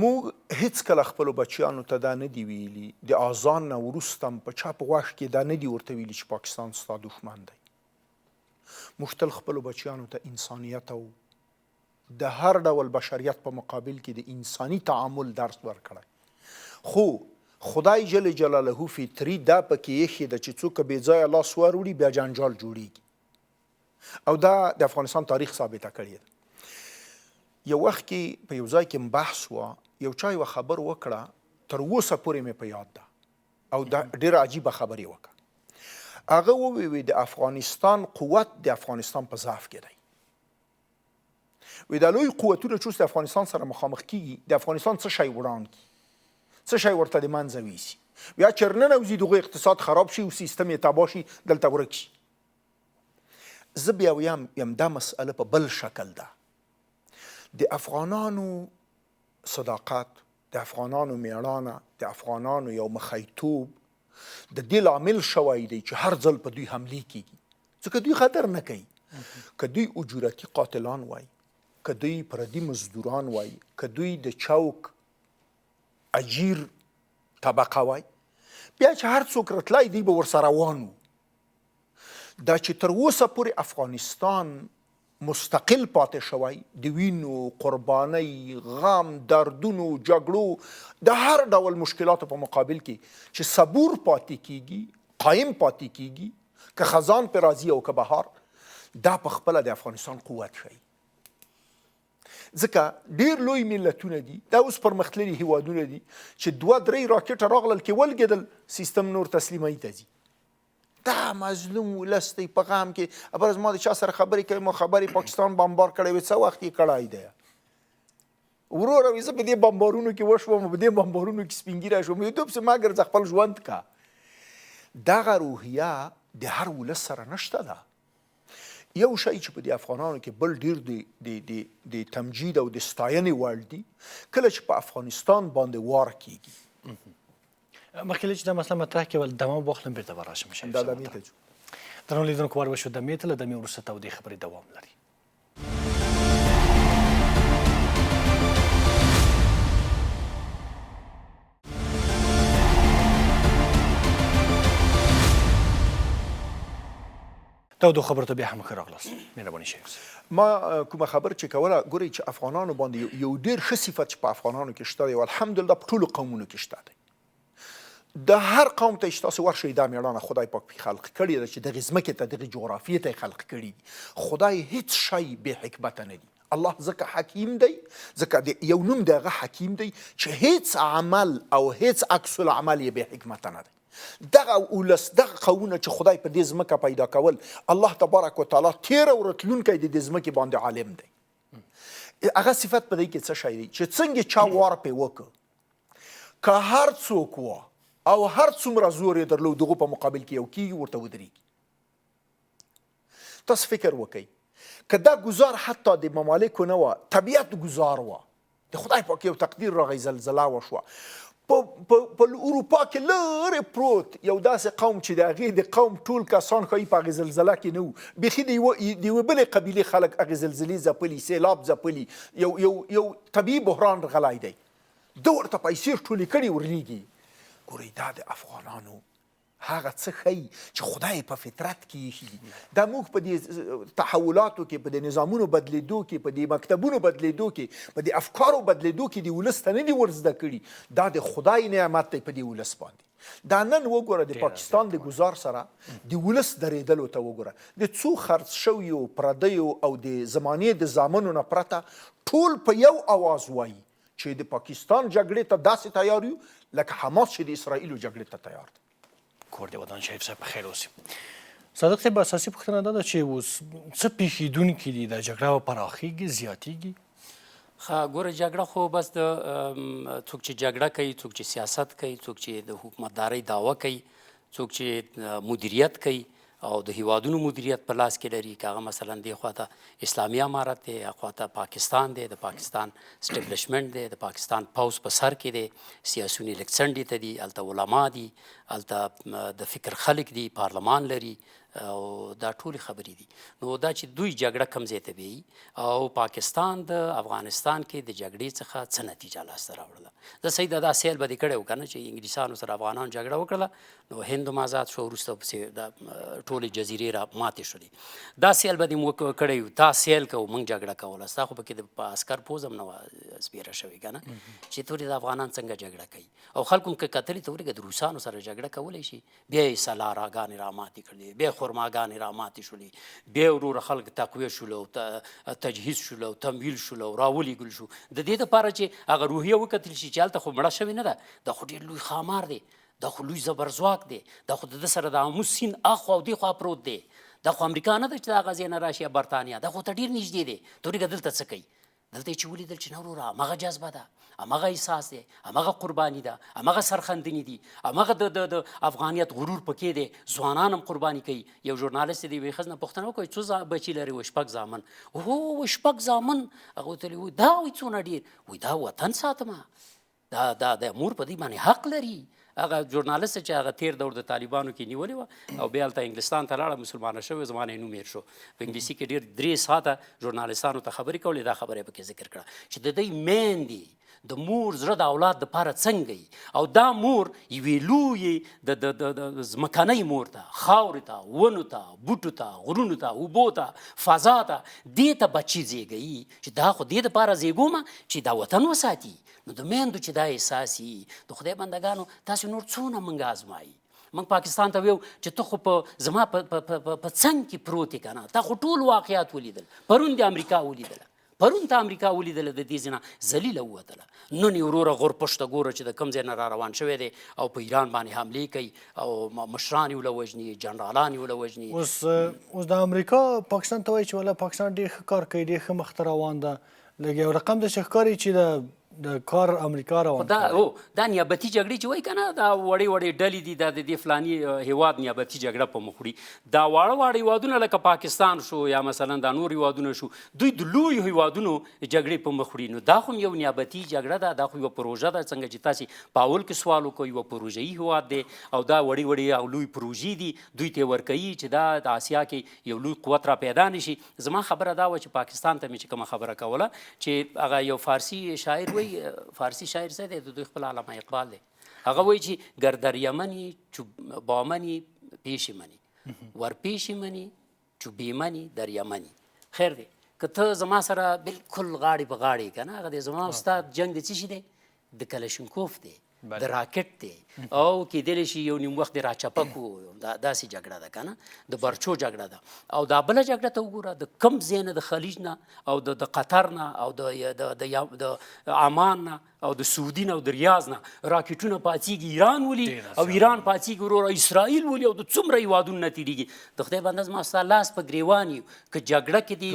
موږ هېڅکله خپلو بچیانو ته دا نه دي ویلي، د اذان نه وروسته هم په چا په غوږ کې دا نه دي ورته ویلي چې پاکستان ستا دښمن دی. موږ تل خپلو بچیانو ته انسانیت او د هر ډول بشریت په مقابل کې د انساني تعامل درس ورکړی. خو خدای جل جلاله فطري دا پکې ایښې ده چې څوک بې ځایه لاس وروړي بیا جنجال جوړیږي او دا د افغانستان تاریخ ثابته کړې ده. یو وخت کې په یو ځای کې بحث وه، یو چا یوه خبر وکړه تر اوسه پورې مې په یاد ده او دا ډېره عجیبه خبرې وکړه. هغه وویل د افغانستان قوت د افغانستان په ضعف کې دی. وی دا لوی قوتونه چې اوس د افغانستان سره مخامخ کېږي، د افغانستان څه شی وران کړي، څه شی ورته د منځه ویسي، بیا چرننه وځي د هغوی اقتصاد خراب شي او سیستم یې تباه شي، دلته ورک شي. زه بیا ویم دا مسئله په بل شکل ده. د افغانانو صداقت، د افغانانو میړانه، د افغانانو یو مخیتوب د دې لامل شوی دی چې هر ځل په دوی حملې کېږي، ځکه دوی قدر نه کوي. که دوی اجورتي قاتلان وای، که دوی پردي مزدوران وای، که دوی د چوک اجیر طبقه وای، بیا چې هر څوک رتلی دی به ورسره روان وو. دا چې تر اوسه پورې افغانستان مستقل پاتې شوی، د وینو، قربانۍ، غم، دردونو، جګړو، د هر ډول مشکلاتو په مقابل کې چې صبور پاتې کیږي، قایم پاتې کیږي، که خزان پې راځي او که بهار، دا په خپله د افغانستان قوت ښیي. ځکه ډېر لوی ملتونه دي دا اوس پرمختللي هیوادونه دي چې 2-3 راکټه راغلل کې ولګېدل سیستم نور تسلیمۍ ته ځي. دا مظلوم ولس دی په غم کې. ابرز ما د چا سره خبرې کوي ما خبرې پاکستان بمبار کړی وي څه وخت یې کړی دی وروره وي زه په دې بمبارونو کې وشوم په دې بمبارونو کې سپین ږیری شوم یو دوب ما ګرځه خپل ژوند کا. دغه روحیه د هر ولس سره نشته ده. یو شی چې په دې افغانانو کې بل ډېر د تمجید او د ستاینې وړ دي کله چې په افغانستان باندې وار کیږي. مخکې چې دا مسله مطرح کې ول دمه واخلم بیرته به راشم دا دمې ته ځو. درنو لیدونکو وار وشو دمې ته له دمې وروسته تودې خبرې دوام لري. تودو خبرو ته بیا هم ښه راغلاست. مهرباني شریف ما کومه خبر چې کوله ګورئ چې افغانانو باندې یو ډېر ښه صفت چې په افغانانو کې شته دی او الحمدلله په ټولو قومونو کې شته دی. د هر قوم ته چې تاسو ورشئ دا مېړانه خدای پاک پې خلق کړې ده چې دغې ځمکې ته دغې جغرافیې ته یې خلق کړي دي. خدای هیڅ شی بې حکمته نه دي. الله ځکه حکیم دی ځکه یو نوم د هغه حکیم دی چې هیڅ عمل او هیڅ عکس العمل یې بې حکمته نه دی. دغه ولس دغه قومونه چې خدای په دې ځمکه پیدا کول الله تبارک وتعالی تېره او راتلونکی د دې ځمکې باندې عالم دی. هغه صفت په دې کې څه شی دی چې څنګه چا وار پې وکړه که هر څوک وه او هر څومره زور یې درلود دغو په مقابل کې یو کېږي ورته ودرېږي. تاسو فکر وکئ که دا ګزار حتی د ممالکو نه وه طبیعت ګزار وه د خدای پاک یو تقدیر راغی زلزله وشوه په اروپا کې لرې پروت یو داسې قوم چې د هغې د قوم ټول کسان ښایي په هغې زلزله کې نه وو بیخي د یوې بلې قبیلې خلک هغې زلزلې ځپلي سیلاب ځپلي یو طبیعي بحران غلی دی ده ورته پیسې ټولې کړي ورلیږي. ګورئ دا د افغانانو هغه څه ښیي چې خدای په فطرت کې ایښي. دا موږ په دې تحولاتو کې په دې نظامونو بدلېدو کې په دې مکتبونو بدلېدو کې په دې افکارو بدلېدو کې د ولس ته نه دي ورزده کړي. دا د خدای نعمت دی په دې ولس باندې. دا نن وګوره د پاکستان د ګزار سره د ولس درېدلو ته وګوره د څو خرڅ شویو پردیو او د زمانې د زامنو نه پرته ټول په یو اواز وایي چې د پاکستان جګړې ته داسې تیار یو لکه حماس چې د اسرائیلو جګړې ته تیار دی. کور دې ودان شریف صاحب په خیر اوسي. صادق صاحب اساسي پوښتنه دا ده چې اوس څه پېښېدونکي دي دا جګړه به پراخېږي زیاتېږي؟ ګوره جګړه خو بس د څوک چې جګړه کوي څوک چې سیاست کوي څوک چې د حکومتدارۍ دعوه کوي څوک چې مدیریت کوي او د هیوادونو مدیریت په لاس کې لري که هغه مثلا دې خواته اسلامي امارت دی هغه خواته پاکستان دی د پاکستان اسټبلشمنټ دی د پاکستان پوځ په سر کې دی سیاسیون الیکشن ته دي هلته علما دي هلته د فکر خلک دي پارلمان لري او دا ټولې خبرې دي. نو دا چې دوی جګړه کوم ځای ته بیایي او پاکستان د افغانستان کې د جګړې څخه څه نتیجه لاسته راوړله. زه صحیح دا سیل به دې کړی و که نه چې انګلیسانو سره افغانانو جګړه وکړله نو هند هم آزاد شو وروسته پسې دا ټولې جزیرې را ماتې شولې. دا سیل به دې کړی و تا سیل کوو موږ جګړه کوله ستا خو پکې د عسکر پوځ هم نه وه سپېره شوې که نه چې تورې د افغانان څنګه جګړه کوي او خلکو هم که کتلې ته ورګه د روسانو سره جګړه کولی شي بیا یې سلاراګانې را ماتې کړلې بیا خرماګانې را ماتې شولې بیا وروره خلک تقویه شول او تجهیز شول او تمویل شول او راولېږل شو د دې دپاره چې هغه روحیه وکتل شي چې هلته خو مړه شوې نه ده دا خو ډېر لوی ښامار دی دا خو لوی زبرځواک دی دا خو د ده سره د آموز سیند اخوا او دې خوا پروت دی دا خو امریکا نه ده چې د هغه ځای نه راشي یا برطانیا دا خو ته ډېر نږدې دی ته ورېږه دلته څه کوي دلته یې چې ولیدل چې نه وروره همغه جذبه ده همغه احساس دی همغه قرباني ده همغه سرښندنې دي همغه د افغانیت غرور پکې دی ځوانان هم قرباني کوي. یو ژورنالست د یوې ښځې نه پوښتنه وکړه څو بچي لري وایي 6 زامن هو 6 زامن هغه ورته وایي دا وایي څونه ډېر وایي دا وطن ساتمه دا د مور په دې باندې حق لري. هغه ژورنالست چې هغه تیر دور د طالبانو کې نیولې وه او بیا هلته انګلستان ته لاړه مسلمانه شوې زما نه یې نوم هېر شو په انګلیسي کې ډېر 3 ساعته ژورنالستانو ته خبرې کولې دا خبره یې پکې ذکر کړه چې د دوی میندې د مور زړه د اولاد دپاره څنګه او دا مور یوې لویې د ځمکنۍ مور ته خاورې ته ونو ته بوټو ته غرونو ته اوبو ته فضا ته دې ته بچي زیږوي چې دا خو دې دپاره زیږومه چې دا وطن وساتي. نو د میندو چې دا احساس وي د خدای بندګانو تاسو نور څونه موږ ازمایي موږ پاکستان ته ویو چې ته خو په زما په څنګ کې پروت یې که نه تا خو ټول واقعیات ولیدل پرون د امریکا ولیدله پرون ته امریکا ولیدله د دې ځای ذلیله ووتله، نن یې وروره غور پشته ګوره چې د کوم ځای نه را روان شوی دی او په ایران باندې حملې کوي او مشران یې وله وژني، جنرالان یې وله وژني. اوس د امریکا پاکستان ته وایي چې ولا پاکستان ډېر ښه کار کوي، ډېر ښه مخته روان ده، لږ یو رقم داسې ښکاري چې د کار امریکا روان دا نیابتي جګړې چې وایي که نه، دا وړې وړې ډلې دي، دا د دې فلاني هیواد نیابتي جګړه په مخ وړي. دا واړه واړه هیوادونه لکه پاکستان شو یا مثلا دا نور هیوادونه شو، دوی د لویو هیوادونو جګړې په مخ وړي. نو دا خو یو نیابتي جګړه ده، دا خو یوه پروژه ده. څنګه چې تاسې په اول کې سوال وکړو، یوه پروژهیي هیواد دی او دا وړې وړې او لوی پروژې دي دوی ته ورکوي چې دا د آسیا کې یو لوی قوت را پیدا نه شي. زما خبره دا وه چې پاکستان ته مې چې کومه خبره کوله چې هغه یو فارسي شاعر وایي، فارسی شاعر څه دی، د دوی خپل علامه اقبال دی، هغه وایي چې گر دریمنی چو بامنی پیش منی ور پیش منی چو بیمنی دریمنی. خیر دی که ته زما سره بالکل غاړې په غاړې که نه، هغه دی زما استاد جنګ د څه شي دی، د کلشنکوف دی، د راکټ دی، او کیدلی شي یو نیم وخت دې راچپه کړو، داسې جګړه ده که نه، د برچو جګړه ده. او دا بله جګړه ته وګوره، د کم ځای نه، د خلیج نه او د قطر نه او د عمان نه او د سعودي نه او د ریاض نه راکټونه پاڅېږي، ایران ولي او ایران پاڅېږي وروره اسرائیل ولي او د څومره هیوادونو نه تېرېږي. د خدای بنده زما ستا لاس په ګریوان یو، که جګړه کې دي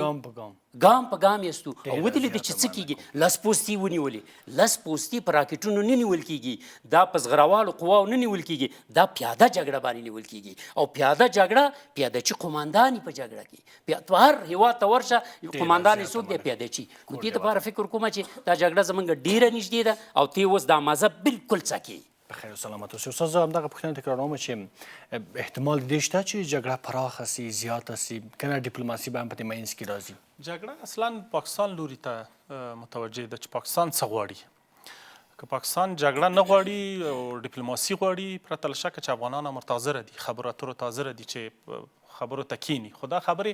ګام په ګام یستو او ودلې د چې څه کېږي. لس پوستې ونیولې، لس پوستې په راکټونو نه نیول کېږي، دا په زغروالو قواو نه نیول کېږي، دا پیاده جګړه باندې نیول کېږي. او پیاده جګړه، پیاده چي قماندان په جګړه کې، په هر هېواد ته ورشه قماندان یې څوک دی، پیاده چي. نو دې دپاره فکر کومه چې دا جګړه زمونږ ډېره نږدې ده او ته اوس دا مذهب بالکل څکې. بخیر و سلامت اوسئ. استاد زه همدغه پوښتنه تکراروم چې احتمال د دې شته چې جګړه پراخه سي، زیاته سي، که نه ډیپلوماسي به هم په دې منځ کې راځي؟ جګړه اصلا پاکستان لوري ته متوجه ده چې پاکستان څه غواړي. که پاکستان جګړه نه غواړي او ډیپلوماسي غواړي، پرته له شکه چې افغانان هم تازه دي، خبرو اترو تازه دي چې خبرو ته کینی. خو دا خبرې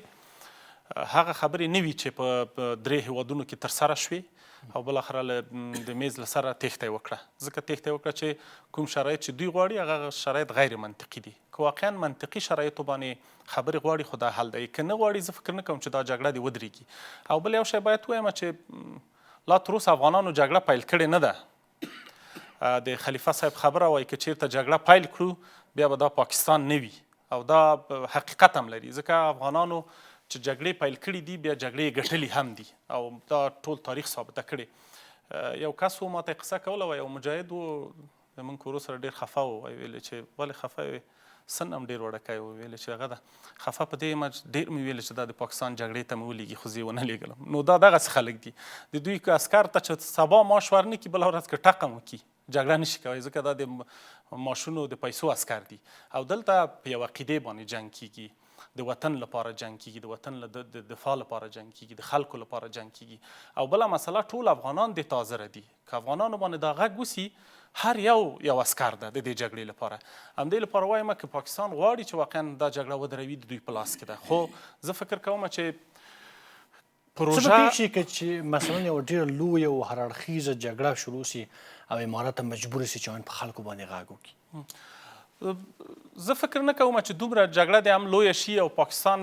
هغه خبرې نه وي چې په درې هیوادونو کې ترسره شوې او بالاخره د میز له سره تېښته یې وکړه. ځکه تېښته یې وکړه چې کوم شرایط چې دوی غواړي هغه شرایط غیر منطقي دي. که واقعا منطقي شرایطو باندې خبرې غواړي خو دا حل دی، که نه غواړي زه فکر نه کوم چې دا جګړه دې ودرېږي. او بل یو شی باید ووایم چې لا تر اوسه افغانانو جګړه پیل کړې نه ده. د خلیفه صاحب خبره وایي که چېرته جګړه پیل کړو بیا به دا پاکستان نه وي، او دا حقیقت هم لري. ځکه افغانانو چې جګړې پیل کړي دي بیا جګړې یې ګټلي هم دي او دا ټول تاریخ ثابته کړې. یو کس و ماته یې قصه کوله و، یو مجاهد و زموږ کورو سره ډېر خفه و، ویلې چې ولې خفه یې، سن هم ډېر وړکی و، ویلې چې هغه ده خفه په دې یم ډېر مې ویلې چې دا د پاکستان جګړې ته مې ولیږي، خو زه یې ونه لېږلم. نو دا دغسې خلک دي. د دوی که عسکر ته چې سبا معاش ورنکړي بله ورځ که ټقم وکړي جګړه نشي کولی، ځکه دا د معاشونو د پیسو عسکر دي. او دلته په یو عقیدې باندې جنګ کیږي، د وطن لپاره جنګ کیږي، د وطن د دفاع لپاره جنګ کیږي، د خلکو لپاره جنګ کیږي. او بله مسله ټول افغانان دې تازه دي. که افغانانو باندې دا غږ وسي، هر یو عسکر ده د دې جګړې لپاره. همدې لپاره وایم که پاکستان غواړي چې واقعا دا جګړه ودروي، د دوی په لاس کې ده. خو زه فکر کوم چې پروژه څه به پېښ شي که چې مثلا یو ډېره لویه او هرړخیزه جګړه شروع سي او امارات هم مجبور سي چې په خلکو باندې غږ وکړي؟ زه فکر نه کوم چې دومره جګړه دې هم لویه شي او پاکستان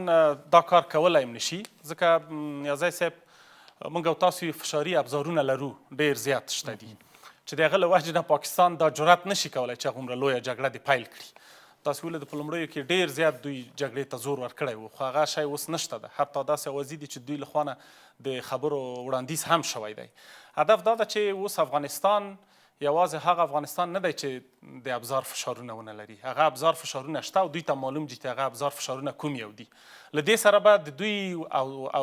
دا کار کولی هم نشي. ځکه نیازی صاحب موږ او تاسو فشاري ابزارونه لرو ډېر زیات شته دي چې د هغه له وجې نه پاکستان دا جرأت نشي کولی چې هغومره لویه جګړه دې پیل کړي. تاسو ولیدل په لومړیو کې ډېر زیات دوی جګړې ته زور ورکړی و، خو هغه شی اوس نشته ده. حتی داسې اوازې دي چې دوی له خوا نه د خبرو وړاندیز هم شوی دی. هدف دا ده چې اوس افغانستان یوازې هغه افغانستان نه دی چې د ابزار فشارونه ونه لري، هغه ابزار فشارونه شته او دوی ته معلوم دي چې هغه ابزار فشارونه کوم یو دي. له دې سره به د دوی او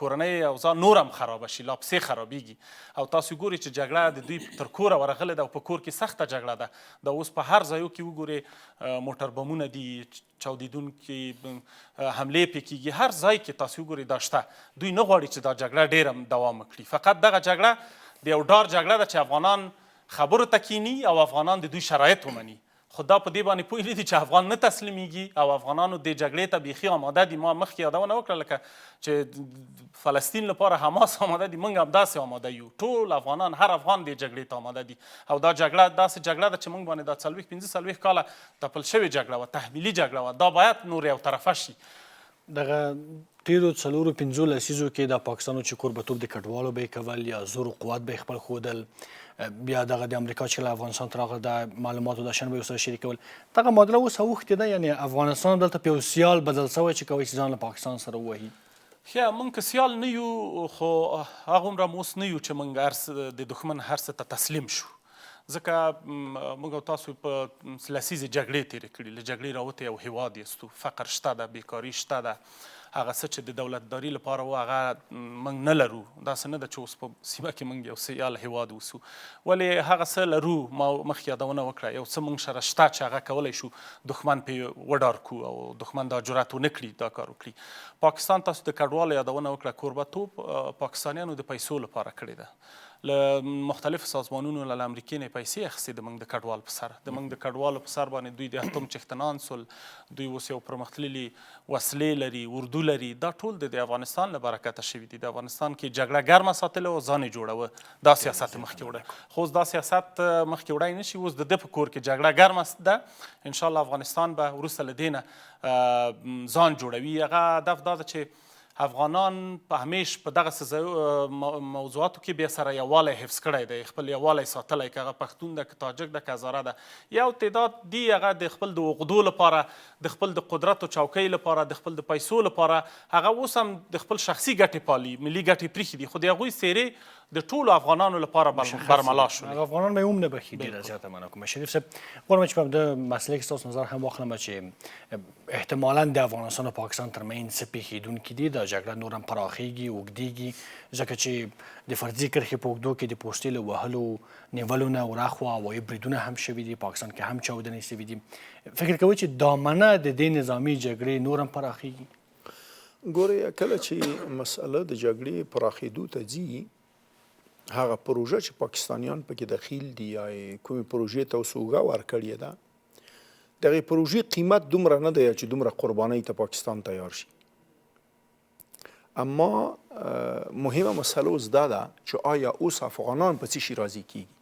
کورنۍ اوضاع نور هم خرابه شي، لا پسې خرابیږي. او تاسو ګورئ چې جګړه د دوی تر کوره ورغلې ده او په کور کې سخته جګړه ده. دا اوس په هر ځایو کې وګورئ موټر بمونه دي، چاودېدونکي حملې پې کېږي، هر ځای کې تاسو وګورئ دا شته. دوی نه غواړي چې دا جګړه ډېره دوام وکړي. فقط دغه جګړه د یو ډار جګړه ده چې افغانان خبرو ته کینی او افغانان د دوی شرایط ومني. خو دا په دې باندې پوه نه دي چې افغان نه تسلیمیږي او افغانانو د جګړې ته بیخي آماده دي. ما مخکې یادونه وکړه لکه چې فلسطین لپاره حماس آماده دي، موږ هم داسې آماده یو. ټول افغانان، هر افغان دې جګړې ته آماده دي. او دا جګړه داسې جګړه ده چې موږ باندې دا 40-45 کاله تپل شوې جګړه وه، تحمیلي جګړه وه. دا باید نور یو طرفه شي. دغه تیرو څلورو پنځو لسیزو کې د پاکستان چې کوربتوب د کډوالو به یې کول یا زور و قوت به یې خپل ښودل بیا دغه د امریکا چې له افغانستان ته راغله د معلوماتو د شن به یې ورسره شریکول دغه معادله اوس اوښتې ده یعنې افغانستان دلته په یو سیال بدل سوی چې کوی چې ځان له پاکستان سره ووهي ښه موږ که سیال نه یو خو هغومره م اوس نه یو چې موږ د دښمن هر څه ته تسلیم شو ځکه موږ او تاسو په لسیزې جګړې تېرې کړي له جګړې راوتې یو هیواد یستو فقر شته ده بیکاري شته ده هغه څه چې د دولتداري لپاره و هغه موږ نه لرو داسې نه ده چې اوس په سیمه کې موږ یو سیال هیواد اوسو ولې هغه څه لرو ما مخکې یادونه وکړه یو څه موږ سره شته چې هغه کولی شو دښمن پرې وډار کړو او دښمن دا جرأت ونه کړي دا کار وکړي پاکستان تاسو د کډوالو یادونه وکړه کوربتوب پاکستانیانو د پیسو لپاره کړې ده له مختلفو سازمانونو له امریکې نه پیسې اخیستې د موږ د کډوال په سر د موږ د کډوالو په سر باندې دوی د اتم چښتنان سول دوی اوس یو پرمختللي وسلې لري اردو لري دا ټول د افغانستان له برکته شوي دي د افغانستان کې جګړه ګرمه ساتله او ځان یې جوړوه دا سیاست یې مخکې وړه خو اوس دا سیاست مخکې وړی نه شي اوس د ده په کور کې جګړه ګرمه ده انشاءالله افغانستان به وروسته له دې نه ځان جوړوي هغه هدف دا ده چې افغانان په همیش په دغه موضوعاتو کې بیا سره یووالی حفظ کړی دی خپل یووالی ساتلی که هغه پښتون ده که تاجک ده که هزاره ده یو تعداد دي هغه د خپل د عقدو لپاره د خپل د قدرت و چوکۍ لپاره د خپل د پیسو لپاره هغه اوس هم د خپل شخصي ګټې پالي ملي ګټې پریښي دي خو د هغوی څیرې د ټولو افغانانو لپاره برملا شولې هغه افغانان به یې هم نه بخي ډېره زیاته مننه کوم شریف صاحب غواړم چې په همده مسئله کې ستاسو نظر هم واخلم چې احتمالا د افغانستان او پاکستان ترمنځ څه پېښېدونکي دي دا جګړه نور هم پراخېږي اوږدېږي ځکه چې د فرضي کرښې په اوږدو کې د پوستې له وهلو نیولو نه ورهاخوا هوایي بریدونه هم شوي دي پاکستان کې هم چاودنې شوي دي فکر کوئ چې دامنه د دې نظامي جګړې نور هم پراخېږي ګورئ کله چې مسئله د جګړې پراخېدو ته ځي هغه پروژه چې پاکستانیان پکې دخیل دي یا کومې پروژې ته اوس اوږه ورکړې ده دغې پروژې قیمت دومره نه دی چې دومره قربانۍ ته پاکستان تیار شي اما مهمه مسئله اوس دا ده چې آیا اوس افغانان په څه شي راضي کیږي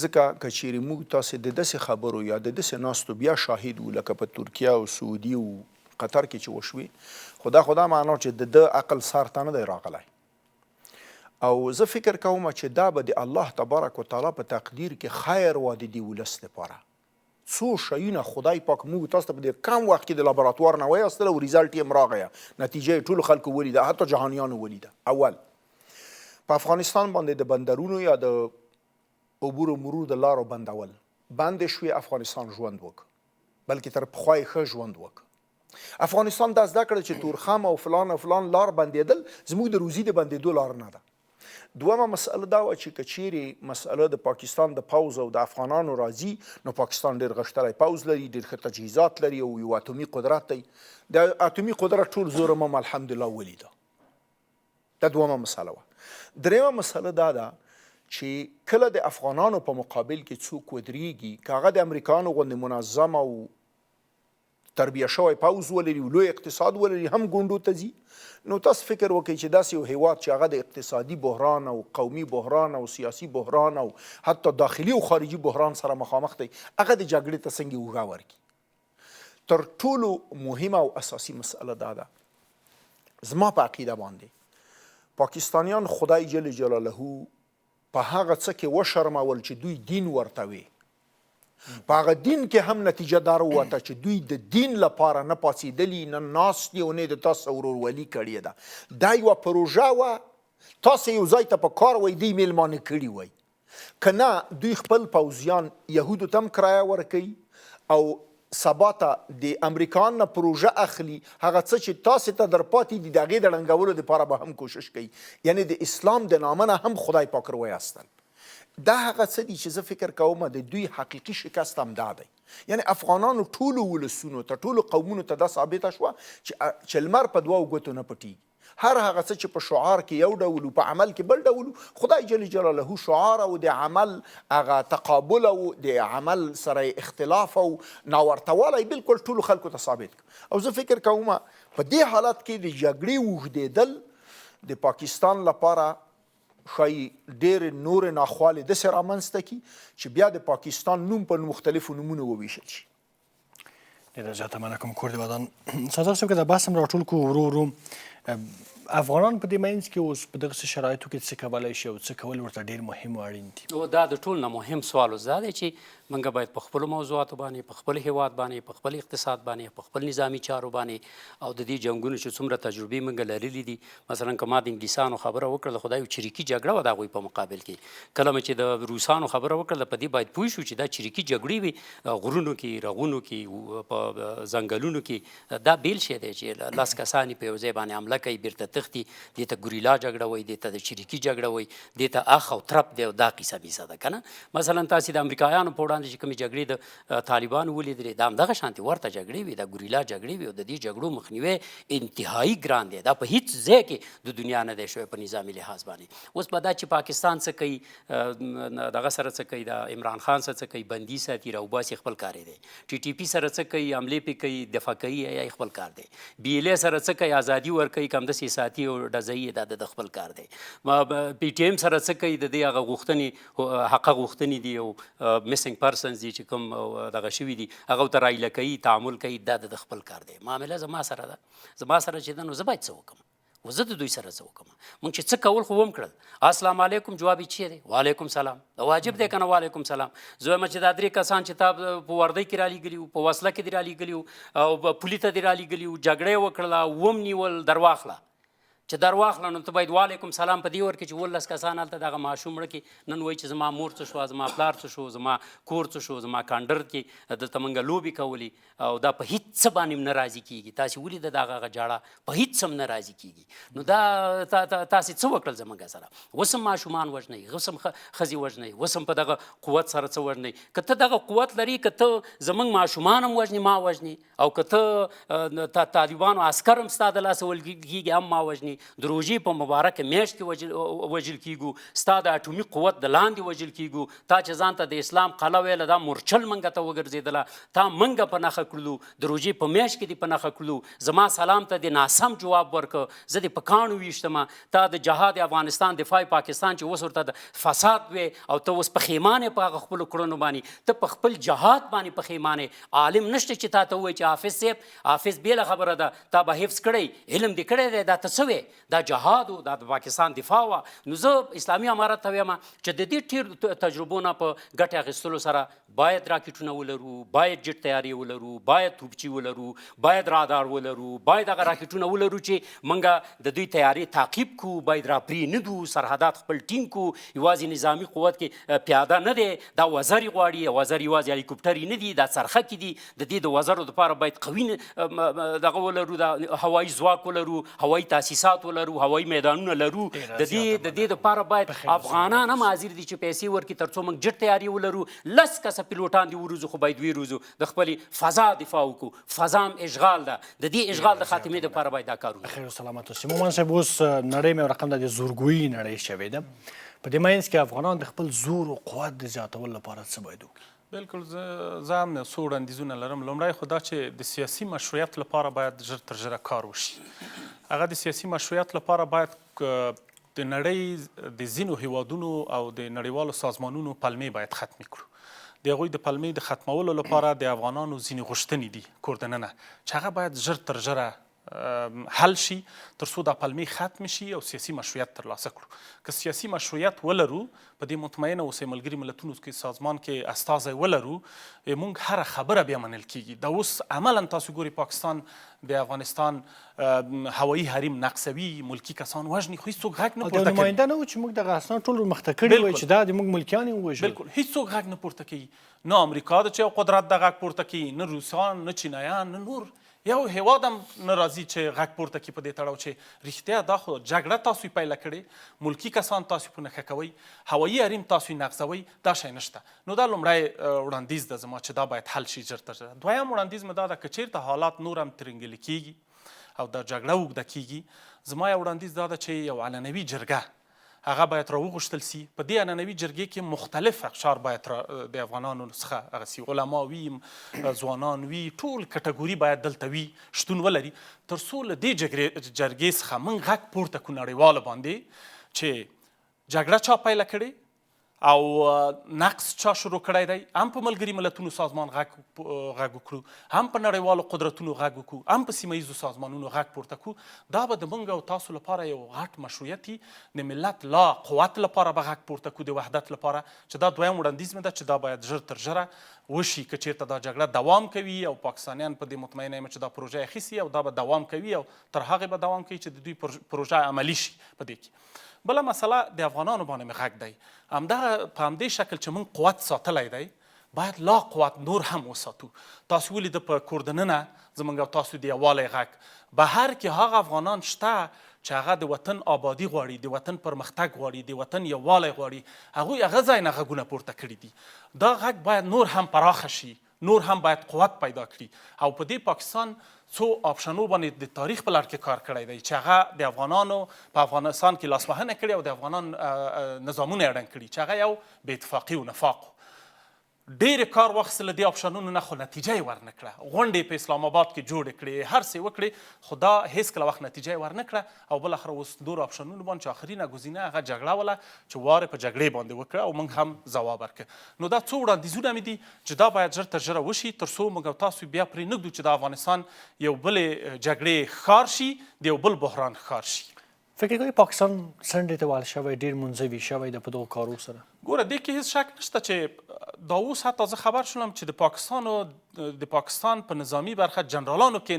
ځکه که چیرې موږ تاسې د داسې خبرو یا د داسې ناستو بیا شاهد وو لکه په ترکیه او سعودي او قطر کې چې وشوې خو دا معنا چې د ده عقل سر ته نه دی راغلی او زه فکر کوم چې دا به د الله تبارک وتعالی په تقدیر کې خیر و د دې ولس لپاره څو شیونه خدای پاک موږ تاسو ته په دې کم وخت کې د لابراتوار نه وایستل او ریزالټ یې راغی نتیجه یې ټولو خلکو ولیده حتی جهانیانو ولیده اول په افغانستان باندې د بندرونو یا د عبور و مرور د لارو بندول بندې شوې افغانستان ژوند وکړ بلکې تر پخوا یې ښه ژوند وکړ افغانستان دا زده کړه چې تورخم او فلان او فلان لار بندېدل زموږ د روزي د بندېدو لار نه ده دومه مسئله دا وه چې که چیرې مسئله د پاکستان د پوځ او د افغانانو راځي نو پاکستان ډېر غښتلی پوځ لري ډېر ښه تجهیزات لري او یو اتومي قدرت دی د اتومي قدرت ټول زور هم الحمدلله ولیده دا دومه مسئله وه درېیمه مسئله دا ده چې کله د افغانانو په مقابل کې څوک ودرېږي که هغه د امریکایانو غوندې منظم او تربیه شوی پوځ ولري لوی اقتصاد ولري هم ګوندو ته ځي نو تاسو فکر وکړئ چې داسې یو هیواد چې هغه د اقتصادي بحران او قومي بحران او سیاسي بحران او حتی داخلي او خارجي بحران سره مخامخ دی هغه د جګړې ته څنګه اوږه ورکړي تر ټولو مهمه او اساسي مسئله دا ده زما په عقیده باندې پاکستانیان خدای جل جلاله په هغه څه کې وشرمول چې دوی دین ورته وي په هغه دین کې هم نتیجه دار ووته چې دوی د دین لپاره نه پاڅېدلي نه ناست دي او نه د تاسو ورورولي کړې ده دا یوه پروژه وه تاسو یو ځای ته په کار وئ دوی میلمانه کړي وئ که نه دوی خپل پوځیان یهودو ته هم کرایه ورکوي او سبا ته د امریکایان نه پروژه اخلي هغه څه چې تاسو ته در پاتې دي د هغې د ړنګولو دپاره به هم کوشش کوي یعنې د اسلام د نامه نه هم خدای پاک رویاستل دا هغه څه دي چې زه فکر کوم د دوی حقیقي شکست هم دا دی یعنې افغانانو ټولو ولسونو ته ټولو قومونو ته دا ثابته شوه چې لمر په دوو ګوتو نه پټېږي هر هغه څه چې په شعار کې یو ډول په عمل کې بل ډول خدای جل جلاله شعار او د عمل هغه تقابل او د عمل سره اختلاف او ناورتوالی بالکل ټولو خلکو ته ثابت کړ او زه فکر کوم په دې حالت کې د جګړې اوږدېدل د پاکستان لپاره ښایي ډېرې نورې ناخوالې داسې رامنځته کړي چې بیا د پاکستان نوم په مختلفو نومونو وویشل شي ډېره زیاته مننه کوم کور د ودان سردار صاحب که دا بحث هم راټول کړو ورو ورو افغانان په دې منځ کې اوس په دغسې شرایطو کې څه کولی شي او څه کول ورته ډېر مهم او اړین دي او دا د ټول نه مهم سوال اوس دا دی چې موږ باید په خپلو موضوعاتو باندې په خپل هیواد باندې په خپل اقتصاد باندې په خپل نظامي چارو باندې او د دې جنګونو چې څومره تجربې موږ لرلي دي مثلا که ما د انګلیسانو خبره وکړله خو دا یو چریکي جګړه وه د هغوی په مقابل کې کله مې چې د روسانو خبره وکړله په دې باید پوه شو چې دا چریکي جګړې وي غرونو کې رغونو کې په ځنګلونو کې دا بیل شی دی چې 10 کسان په یو ځای باندې حمله کوي بیرته تښتي دې ته ګوریلا جګړه وایي دې ته د چریکي جګړه وایي دې ته اخ او ترپ دی او دا قیصه بیسه ده که نه مثلا تاسې د امریکایانو په وړاندې چې کومې جګړې د طالبانو ولیدلې دا همدغه شانتې ورته جګړې وي دا ګوریلا جګړې وي او د دې جګړو مخنیوی انتهایي ګران دی دا په هیڅ ځای کې د دنیا نه دی شوی په نظامي لحاظ باندې اوس به دا چې پاکستان څه کوي دغه سره څه کوي د عمران خان سره څه کوي بندي ساتي راوباسي خپل کار دی ټي ټي پي سره څه کوي حملې پې کوي دفاع کوي یا خپل کار دی بي ایل اے سره څه کوي ازادي ورکوي که همداسې ساتي او ډزوي دا د خپل کار دی پی ټي ایم سره څه کوي د دې هغه غوښتنې حقه غوښتنې دي او مسنګ پرسنز دي چې کوم دغه شوي دي هغه ته رایله کوي تعامل کوي دا د خپل کار دی معامله زما سره ده زما سره چې ده نو زه باید څه وکړم و زه د دوی سره څه وکړم موږ چې څه کول خو وکړل السلام علیکم جواب یې چی دی وعلیکم سلام دا واجب دی که نه وعلیکم سلام زه وایم چې دا 3 کسان چې تا په وردۍ کې رالیږلي وو په وسله کې دې رالیږلي وو او پولي ته دې رالیږلي وو جګړه یې وکړله وم نیول درواخله چې در واخله نو ته باید وعلیکم سلام په دې ورکړې چې 18 کسان هلته دغه ماشوم مړه کې نن وایي چې زما مور څه شوه زما پلار څه شو زما کور څه شو زما کانډر کې دلته موږ لوبې کولې او دا په هیڅ څه باندې هم نه راضي کېږي تاسې ولیده د هغه جاړه په هیڅ هم نه راضي کېږي نو دا تاسې څه وکړل زموږ سره اوس هم ماشومان وژنئ اوس هم ښځې وژنئ اوس هم په دغه قوت سره څه وژنئ که ته دغه قوت لري که ته زموږ ماشومان هم وژنې ما وژنې او که ته طالبانو عسکر هم ستا د لاسه ولګېږي هم ما وژنې د روژې په مبارکه میاشت کې وژل کیږو ستا د اټومي قوت د لاندې وژل کیږو تا چې ځان ته د اسلام قلعه ویله دا مورچل منګه ته وګرځېدله تا منګه په نښه کړلو د روژې په میاشت کې دې په نښه کړلو زما سلام ته دې ناسم جواب ورکړه زه دې په کاڼو ویشتمه تا د جهاد افغانستان دفاع پاکستان چې اوس ورته د فساد وی او ته اوس پښیمانې په هغه خپلو کړنو باندې ته په خپل جهاد باندې پښیمانې عالم نشته چې تا ته ووایي چې حافظ صاحب حافظ بیله خبره ده تا به حفظ کړی علم دې کړی دی دا ته څه وی دا جهاد و دا د پاکستان دفاع وه نو زه اسلامي امارت ته وایم چې د دې ډېر تجربو نه په ګټې اخیستلو سره باید راکټونه ولرو باید جټ تیارې ولرو باید توپچي ولرو باید رادار ولرو باید هغه راکټونه ولرو چې موږ د دوی تیارې تعقیب کړو باید را پرېنږدو سرحدات خپل ټینګ کړو یوازې نظامي قوت کې پیاده نه دی دا وزرې غواړي وزر یوازې هلیکوپټرې نه دي دا څرخکې دي د دې د وزرو دپاره باید قوي دغه ولرو دا هوایي ځواک ولرو هوایي تاسیسات ولرو هوایي میدانونه لرو د دې دپاره باید افغانان هم حاضر دي چې پیسې ورکړي تر څو موږ جټ تیارې ولرو 10 کسه پیلوټان دي وروزو خو باید ویروزو د خپلې فضا دفاع وکړو فضا هم اشغال ده د دې اشغال د خاتمې دپاره باید دا کار خیر و سلامت اوسئ مومن صاحب اوس نړۍ مې رقم د زورګویي نړۍ شوې ده په دې منځ کې افغانان د خپل زور او قوت د زیاتولو لپاره څه باید وکړي بلکل زه هم څو وړاندیزونه لرم لومړی خو دا چې د سیاسي مشروعیت لپاره باید ژر تر ژره کار وشي هغه د سیاسي مشروعیت لپاره باید د نړۍ د ځینو هیوادونو او د نړیوالو سازمانونو پلمې باید ختمې کړو د هغوی د پلمې د ختمولو لپاره د افغانانو ځینې غوښتنې دي کور دننه چې هغه باید ژر تر ژره حل شي تر څو دا پلمې ختم شي او سیاسي مشروعیت ترلاسه کړو که سیاسي مشروعیت ولرو په دې مطمئنه اوسئ ملګري ملتونو کې سازمان کې استازی ولرو موږ هره خبره بیا منل کیږي دا اوس عملا تاسو ګورئ پاکستان د افغانستان هوایي حریم نقصوي ملکي کسان وژني خو هېڅوک غږ نه پورته کوي نماینده نه و چې موږ دغه اسناد ټول مخته کړي وای چې دا د موږ ملکیان یې ووژل بلکل هېڅوک غږ نه پورته کوي نه امریکا د چې قدرت د غږ پورته کوي نه روسان نه چینایان نه نور یو هیواد هم نه راځي چې غږ پورته کړي په دې تړاو چې رښتیا دا خو جګړه تاسو پیله کړې ملکي کسان تاسو په نښه کوئ هوایي حریم تاسو نقضوئ دا شی نشته نو دا لومړی وړاندیز ده زما چې دا باید حل شي ژر تر ژره دویم وړاندیز مې دا ده که چېرته حالات نور هم ترنګلي کېږي او دا جګړه اوږده کېږي زما یو وړاندیز دا ده چې یو علنوي جرګه هغه باید راوغوښتل سي په دې عنعنوي جرګې کې مختلف اقشار باید د افغانانو څخه هغه سي علما وي ځوانان وي ټول کټګوري باید دلته وي شتون ولري تر څو له دې جرګې څخه موږ غږ پورته کړو نړیوالو باندې چې جګړه چا پیله کړې او نقص چا شروع کړی دی، هم په ملګري ملتونو سازمان غږ وکړو، هم په نړیوالو قدرتونو غږ وکړو، هم په سیمه ییزو سازمانونو غږ پورته کړو. دا به د موږ او تاسو لپاره یو غټ مشروعیت وي، د ملت لا قوت لپاره به غږ پورته کړو، د وحدت لپاره، چې دا دویم وړاندیز مې ده چې دا باید ژر تر ژره وشي. که چېرته دا جګړه دوام کوي او پاکستانیان په دې مطمئنه یم چې دا پروژه یې اخیستې او دا به دوام کوي او تر هغې به دوام کوي چې د دوی پروژه عملي شي په دې کې. بله مسله د افغانانو باندې مې غږ دی، همدغه په همدې شکل چې موږ قوت ساتلی دی باید لا قوت نور هم وساتو. تاسو ولیده په کور دننه زموږ او تاسو د یووالی غږ، بهر کې هغه افغانان شته چې هغه د وطن آبادي غواړي، د وطن پرمختګ غواړي، د وطن یووالی غواړي، هغوی هغه ځای نه غږونه پورته کړي دي. دا غږ باید نور هم پراخه شي، نور هم باید قوت پیدا کړي. او په دې پاکستان څو آپشنو باندې د تاریخ په لړ کې کار کړی دی چې هغه د افغانانو په افغانستان کې لاسوهنه کړې او د افغانان نظامونه یې ړنګ کړي، چې هغه یو بې اتفاقي و نفاق و. ډېرې کار واخیستل دې آپشنونو نه، خو نتیجه یې ورنه کړه. غونډې په اسلام آباد کې جوړې کړې، هر څه وکړې، خو دا هېڅکله وخت نتیجه یې ورنه کړه. او بالاخره اوس نورو آپشنونو باندې چې آخرینه ګزینه هغه جګړه وله چې وارې په جګړې باندې وکړه او موږ هم ځواب ورکړه. نو دا څو وړاندیزونه مې دي چې دا باید ژر تر ژره وشي، تر څو موږ او تاسو بیا پرې نه ږدو چې د افغانستان یو بلې جګړې ښکار شي، د یو بل بحران ښکار شي. فکر کوئ پاکستان څنډې ته وال شوی، ډېر منزوي شوی ده په دغو کارو سره؟ ګوره دې کې هېڅ شک نشته چې دا اوس حتی زه خبر شولم چې د پاکستان په نظامی برخه جنرالانو کې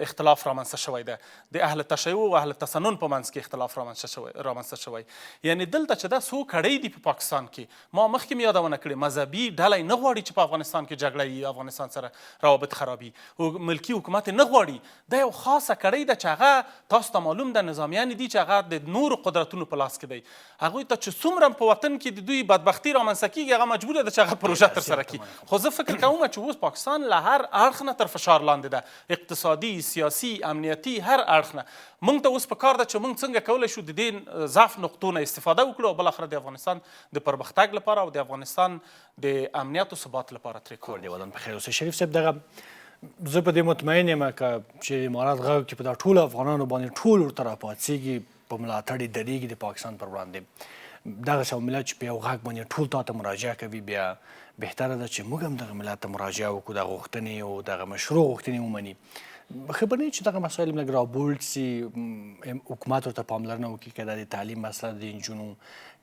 اختلاف رامنځته شوی ده، د اهل تشیع او اهل تسنن په منځ کې اختلاف رامنځته شوی. یعنی دلته چې دا څو کړۍ دي په پاکستان کې، ما مخکې مې یادونه کړې، مذهبي ډله نه غواړي چې په افغانستان کې جګړه وي، افغانستان سره روابط خرابي، او ملکي حکومت نه غواړي. دا یو خاصه کړۍ ده چې هغه تاسو ته معلوم ده نظامیان دي چې هغه د نورو قدرتونو په لاس کې دی. هغوی ته چې څومره په وطن کې د دوی بدبختي رامنځته کېږي، هغه مجبوره ده چې هغه پروژه ترسره کړي. خو زه فکر کوم چې اوس پاکستان له هر اړخ نه تر فشار لاندې ده، اقتصادي، سیاسي، امنیتي، هر اړخ نه. موږ ته اوس په کار ده چې موږ څنګه کولی شو د دې ضعف نقطو نه استفاده وکړو او بالاخره د افغانستان د پرمختګ لپاره او د افغانستان د امنیت او ثبات لپاره ترې کار دی. ودان په خیر اوسئ. شریف صاحب، دغه زه په دې مطمئن یم چې امارات غږ چې په دا ټولو افغانانو باندې ټول ورته راپاڅېږي، په ملاتړ یې درېږي د پاکستان پر وړاندې، دغسې یو ملت چې په یو غږ باندې ټول تا ته مراجعه کوي، بیا بهتره ده چې موږ هم دغه ملت ته مراجعه وکړو، دغه غوښتنې او دغه مشروع غوښتنې ومني. خبر نه چې دغه مسایل لږ رابولډ سي، حکومت ورته پاملرنه وکړي، که دا د تعلیم مسله د نجونو،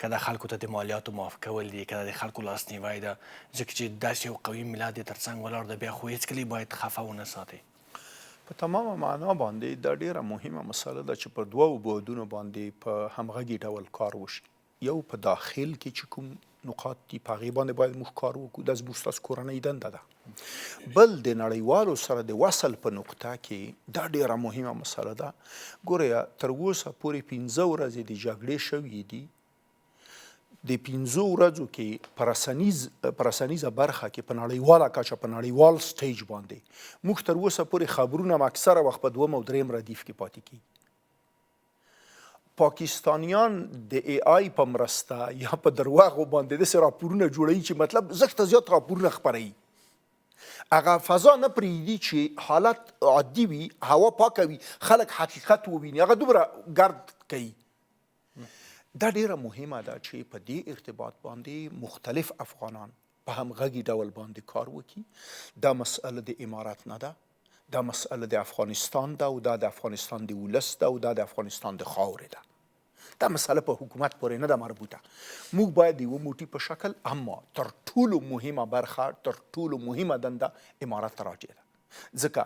که دا خلکو ته د مالیاتو معاف کول دي، که دا د خلکو لاسنیوی ده، ځکه چې داسې یو قوي ملت یې تر څنګ ولاړ ده، بیا خو هېڅکله باید خفه ونه ساتي. په تمامه معنا باندې دا ډیره مهمه مسله ده چې په دوو بعدونو باندې په همغږي ډول کار وشي. یو په داخل کې چې کوم نقاط دي په هغې باندې باید موږ کار وکړو، دا زموږ ستاسو کورنۍ دنده ده. بل د نړیوالو سره د وصل په نقطه کې دا ډیره مهمه مسله ده. ګوره تر اوسه پورې 15 ورځې د جګړې شوي دي، د 15 ورځو کې په رسنیزه برخه کې په نړیواله کچه په نړیوال سټیج باندې موږ تر اوسه پورې خبرونه اکثره وخت په دوم او درېیم ردیف کې پاتې کیږي. پاکستانیان د ای آی په مرسته یا په درواغو باندې داسې راپورونه جوړوي چې مطلب زښته زیات راپورونه خپروي. هغه فضا نه پرېږدي چې حالت عادي وي، هوا پاکه وي، خلک حقیقت وویني، هغه دومره ګرد کوي. دا ډیره مهمه ده چې په دې ارتباط باندې مختلف افغانان په همغږي ډول باندې کار وکړي. دا مسئله د امارات نه ده، دا مسئله د افغانستان ده او دا د افغانستان د ولس ده او دا د افغانستان د خاورې ده. دا مسئله په حکومت پورې نه ده مربوطه. موږ باید د یوه موټي په شکل، اما تر ټولو مهمه برخه، تر ټولو مهمه دنده امارات ته راجع ده، ځکه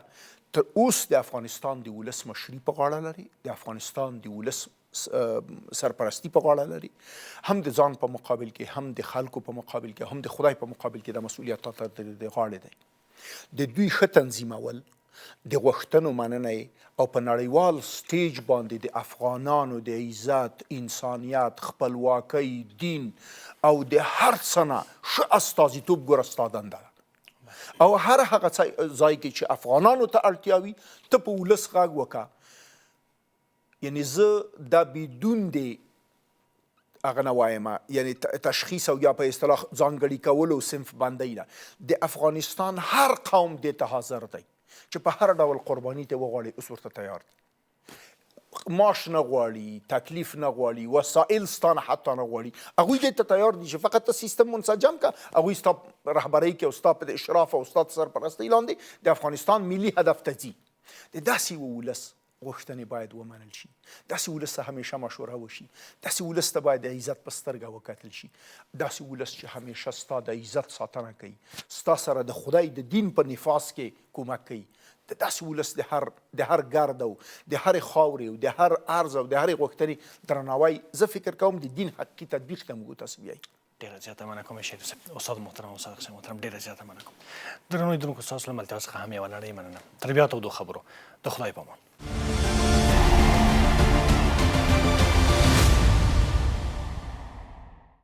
تر اوس د افغانستان د ولس مشري په غاړه لري، د افغانستان د ولس سرپرستی په غاړه لري، هم د ځان په مقابل کې، هم د خلکو په مقابل کې، هم د خدای په مقابل کې دا مسؤلیت تر د غاړې دی. د دوی ښه تنظیمول، د غوښتنو مننه او په نړیوال سټیج باندې د افغانانو د عزت، انسانیت، خپلواکۍ، دین او د هر څه نه ښه استازیتوب ګوره ستا دنده ده. او هر هغه ځای کې چې افغانانو ته اړتیا وي ته په ولس غږ وکړه. یعنی زه دا بدون د هغه نه وایم، یعنی تشخیص او یا په اصطلاح ځانګړي کولو صنف بندۍ نه، د افغانستان هر قوم دې ته حاضر دی چې په هر ډول قرباني ته وغواړي، اوس ورته تیار دی. معاش نه غواړي، تکلیف نه غواړي، وسایل ستانه حتی نه غواړي، هغوی دې ته تیار دي چې فقط ته سیستم منسجم کړه، هغوی ستا رهبرۍ کې او ستا په اشراف او ستا سرپرستۍ لاندې د افغانستان ملي هدف ته ځي. د داسې یو ولس غوښتنې باید ومنل شي، داسې ولس ته همیشه مشوره وشي، داسې ولس ته باید د عزت په سترګه وکتل شي، داسې ولس چې همیشه ستا د عزت ساتنه کوي، ستا سره د خدای د دین په نفاذ کې کومک کوي. د داسې ولس د هر ګرد او د هرې خاورې او د هر عرض او د هرې غوښتنې درناوی زه فکر کوم د دین حقیقي تطبیق ته موږ تاسو بیایي. ډیره زیاته مننه کوم شریف صاحب. استاد محترم او صادق صاحب محترم ډیره زیاته مننه کوم. درنو لیدونکو ستاسو له ملتیا څخه هم یوه نړۍ مننه. تر بیا تودو خبرو د خدای په امان.